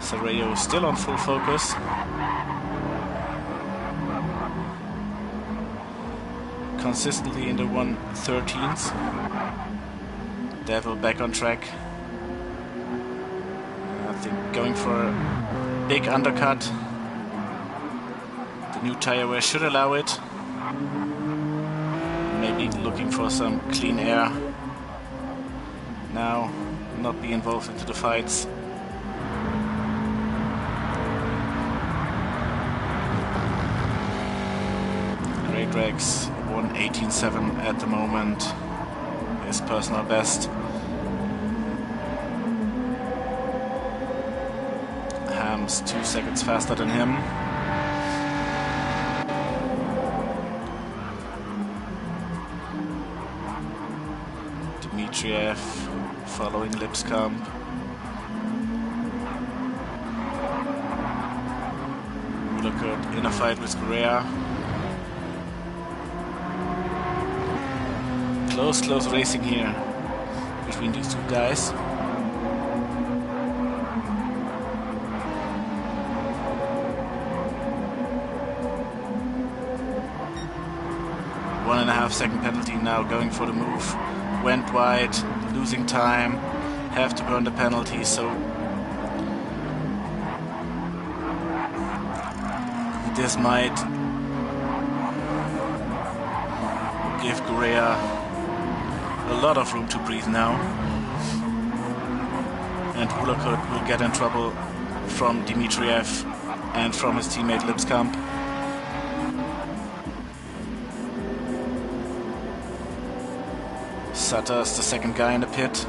Serreo still on full focus. Consistently in the 113s. Devil back on track. I think going for a big undercut. The new tire wear should allow it. Maybe looking for some clean air. Now, not be involved into the fights. Great Rex 118.7 at the moment. His personal best. comes 2 seconds faster than him. Dmitriev following Lipscomb. Ulakert in a fight with Guerrera. Close racing here between these two guys. One and a half second penalty now, going for the move. Went wide, losing time, have to burn the penalty, so this might give Guerrera a lot of room to breathe now. And Ulakert will get in trouble from Dmitriev and from his teammate Lipscomb. Sutter's the second guy in the pit.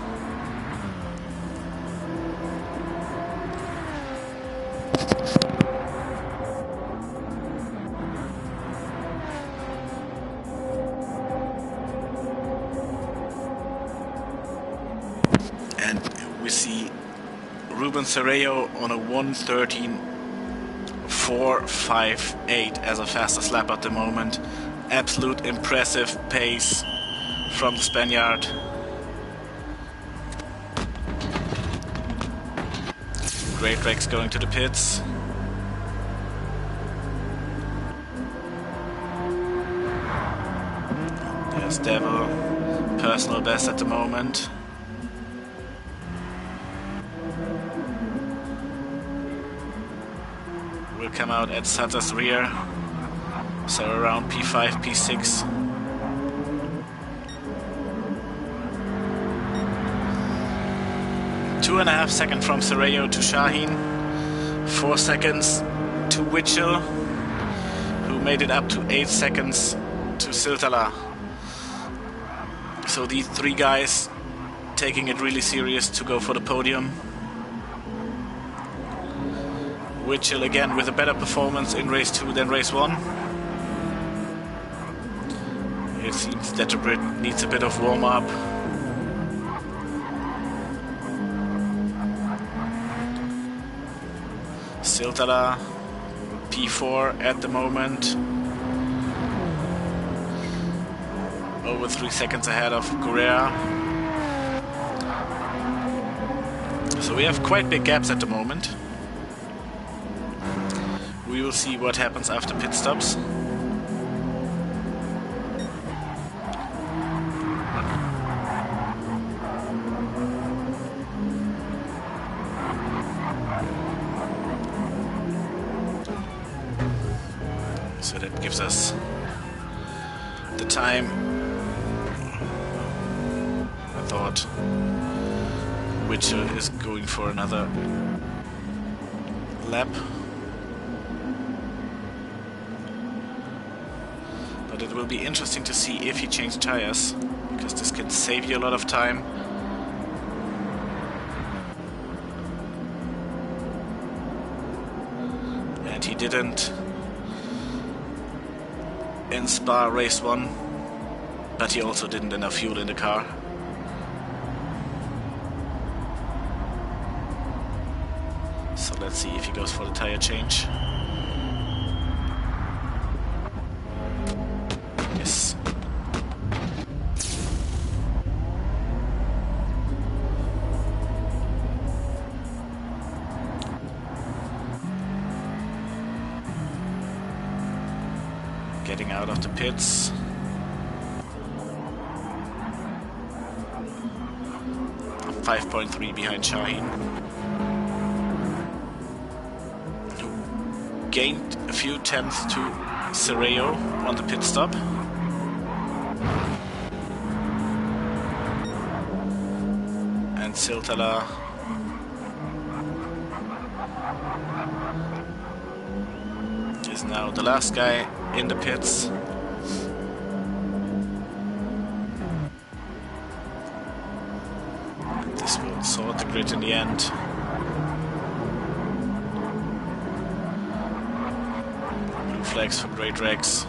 And we see Ruben Serrao on a 1:13.458 as a fastest lap at the moment. Absolute impressive pace from the Spaniard. Great Rex going to the pits. There's Devil, personal best at the moment. Will come out at Sutter's rear, so around P5, P6. Two and a half seconds from Serrao to Shaheen, 4 seconds to Witchell, who made it up to 8 seconds to Siltala. So these three guys taking it really serious to go for the podium. Witchell again with a better performance in race 2 than race 1. It seems that the Brit needs a bit of warm-up. Siltala, P4 at the moment. Over 3 seconds ahead of Guerrera. So we have quite big gaps at the moment. We will see what happens after pit stops. So that gives us the time. I thought Witcher is going for another lap. But it will be interesting to see if he changed tires, because this can save you a lot of time. And he didn't in Spa race 1, but he also didn't enough fuel in the car. So let's see if he goes for the tire change. Yes. Getting out of the pits. I'm 5.3 behind Shaheen, who gained a few tenths to Serrao on the pit stop. And Siltala is now the last guy in the pits. This will sort the grid in the end. flags for Great Rex.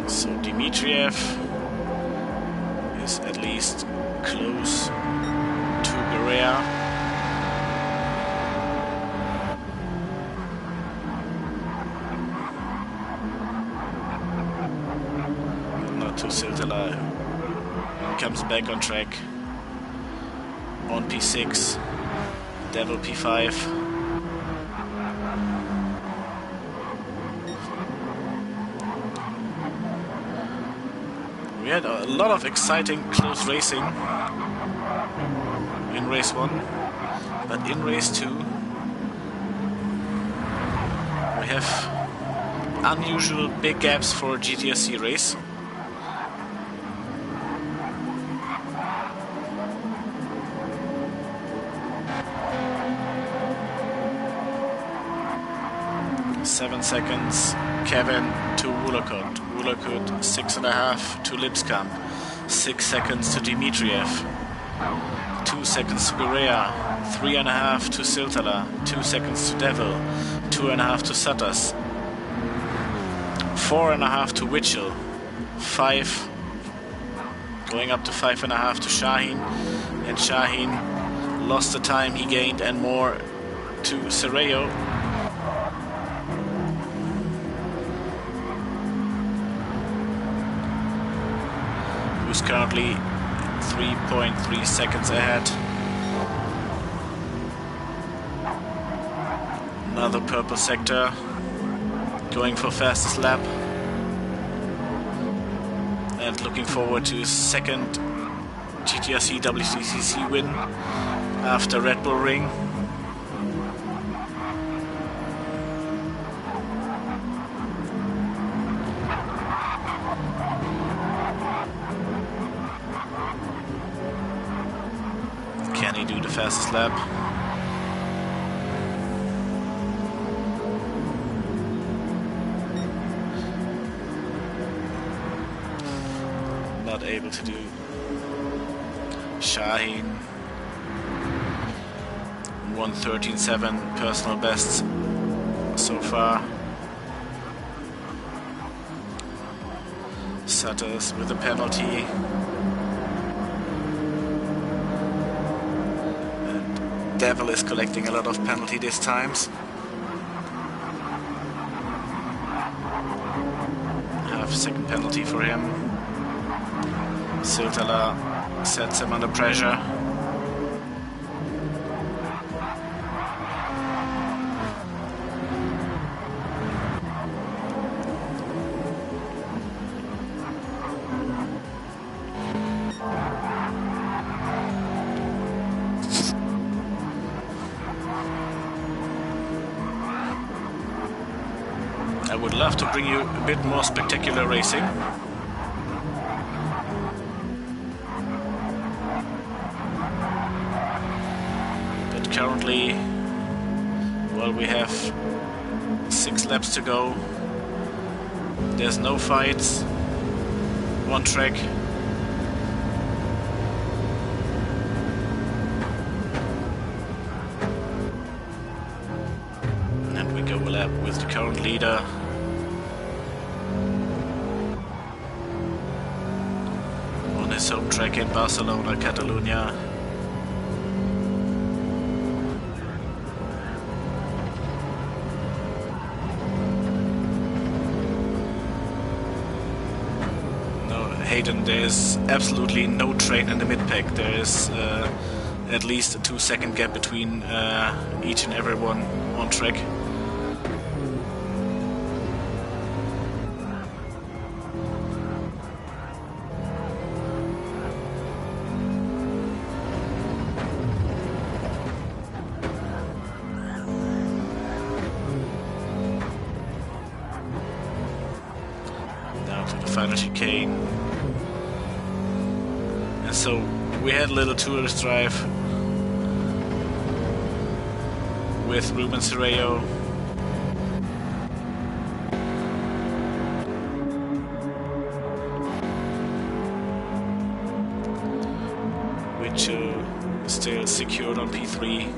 So Dimitriev is at least close to Berea. Not to Siltala, comes back on track on P6, Devil P5. We had a lot of exciting close racing in race 1, but in race 2 we have unusual big gaps for a GTRC race. Seven seconds, Kevin to Wulakut. Wulakut 6.5 to Lipskamp. 6 seconds to Dimitriev. 2 seconds to Berea. 3.5 to Siltala. 2 seconds to Devil. 2.5 to Suttas. 4.5 to Witchell. 5 going up to 5.5 to Shaheen. And Shaheen lost the time he gained and more to Sereo. Who's currently 3.3 seconds ahead. Another purple sector going for fastest lap. And looking forward to his second GTRC WTCC win after Red Bull Ring. Can he do the fastest lap? Not able to do. Shaheen 1:13.7 personal best so far. Suttas with a penalty. Devil is collecting a lot of penalty this times. Half second penalty for him. Siltala sets him under pressure. I would love to bring you a bit more spectacular racing. But currently, well, we have 6 laps to go. There's no fights. One track. And we go a lap with the current leader. His home track in Barcelona, Catalumya. No, Hayden, there's absolutely no train in the mid-pack. There is at least a 2-second gap between each and every one on track. final chicane. And so we had a little tourist drive with Ruben Serrao. Which still secured on P3.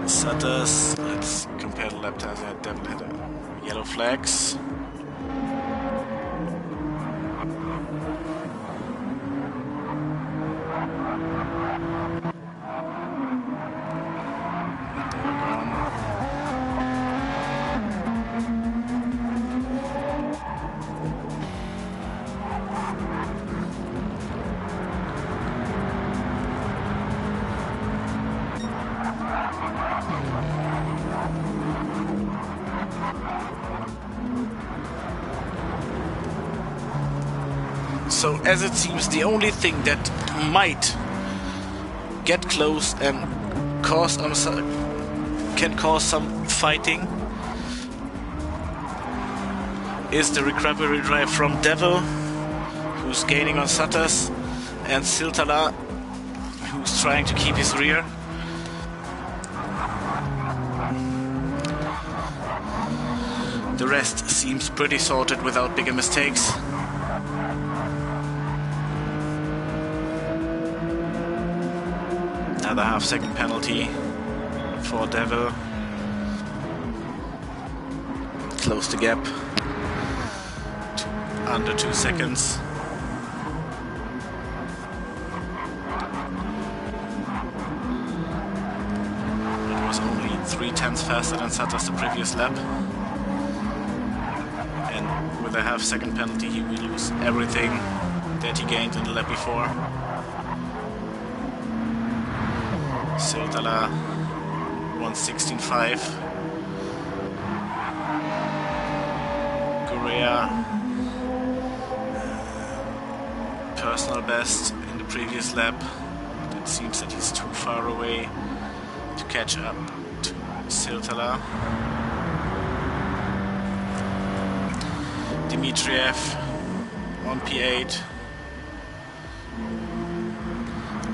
Sutters, let's compare the lap times. Devil had yellow flags. So, as it seems, the only thing that might get close and can cause some fighting is the recovery drive from Devil, who's gaining on Sutters, and Siltala, who's trying to keep his rear. The rest seems pretty sorted without bigger mistakes. Another half-second penalty for Devil. Close the gap to under 2 seconds. It was only 0.3 faster than Sutters the previous lap. And with a half-second penalty, he will lose everything that he gained in the lap before. Siltala 1:16.5. Correa personal best in the previous lap. It seems that he's too far away to catch up to Siltala. Dimitriev on P8.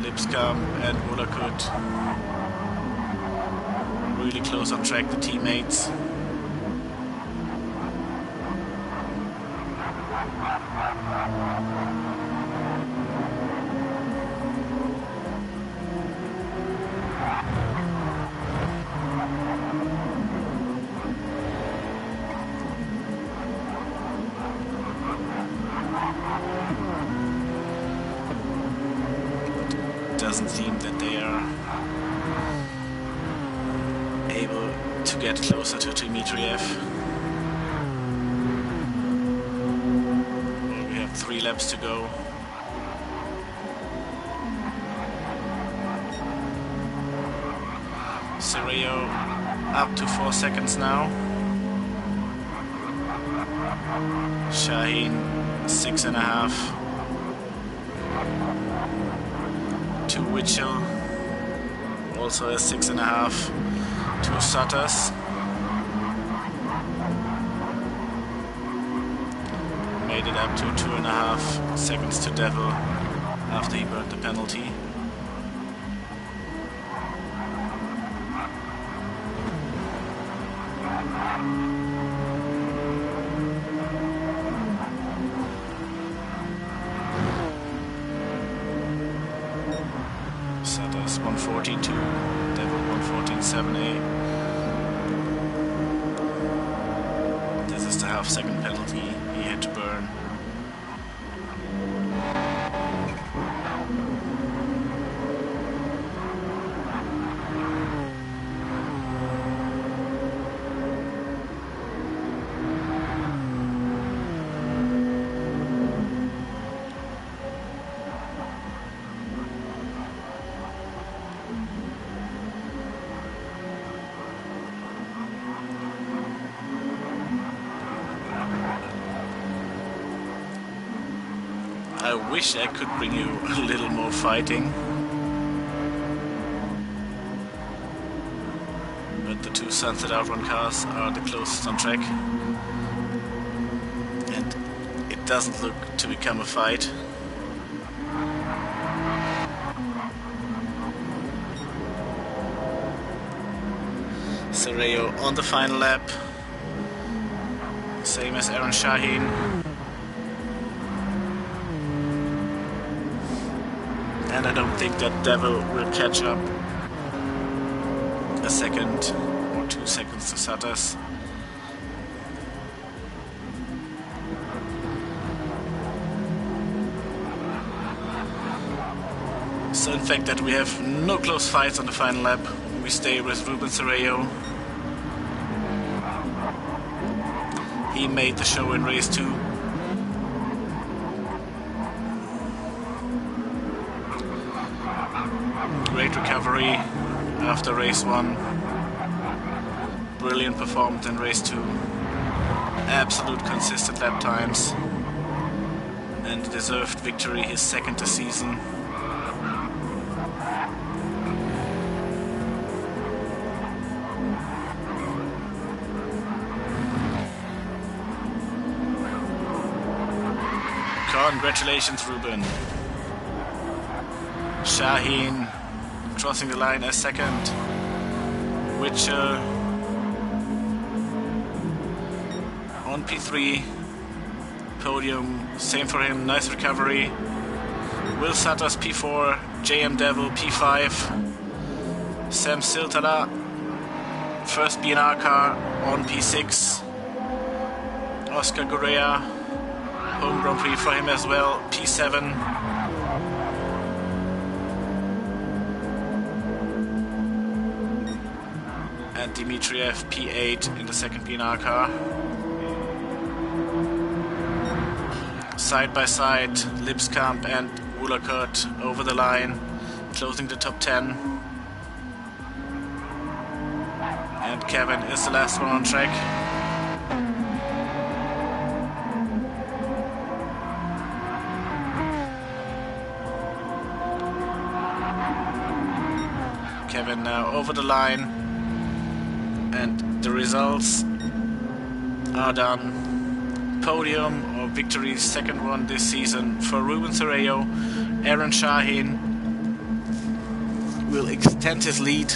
Lipscomb and Mulakut really close on track, the teammates. Doesn't seem that they are able to get closer to Dimitriev. We have 3 laps to go. Serrao up to 4 seconds now. Shaheen 6.5. To Witchell, also a 6.5. To Sutters. Made it up to 2.5 seconds to Devil after he burned the penalty. Sutters 1:14.2, Devil 1:14.7A. This is the half-second penalty he had to burn. I wish I could bring you a little more fighting. but the two Sunset Outrun cars are the closest on track, and it doesn't look to become a fight. Sereo on the final lap, same as Aaron Shaheen. And I don't think that Devil will catch up a second or 2 seconds to Sutters. So in fact that we have no close fights on the final lap. We stay with Ruben Sereo. He made the show in race 2. Great recovery after race 1. Brilliant performance in race 2. Absolute consistent lap times. And deserved victory, his second this season. Congratulations, Ruben. Shaheen crossing the line as second. Witcher on P3. Podium, same for him, nice recovery. Will Sutters P4, JM Devil P5. Sam Siltala, first BNR car on P6. Oscar Gurrea, home Grand Prix for him as well, P7. And Dimitriev P8 in the second BNR car. Side by side, Lipskamp and Woolakot over the line, closing the top 10. And Kevin is the last one on track. Kevin now over the line, and the results are done. Podium or victory, second one this season for Ruben Sereo. Aaron Shaheen will extend his lead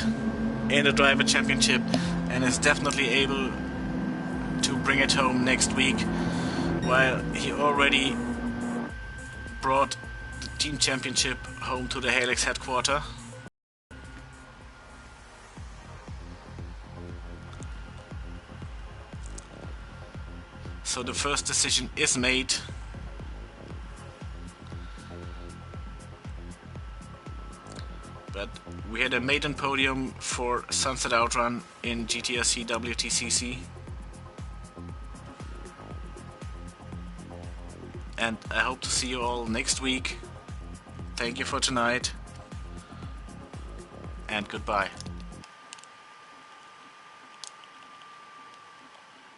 in the Driver Championship and is definitely able to bring it home next week, while he already brought the Team Championship home to the Helix headquarters. So the first decision is made. But we had a maiden podium for Sunset Outrun in GTRC WTCC. And I hope to see you all next week. Thank you for tonight. And goodbye.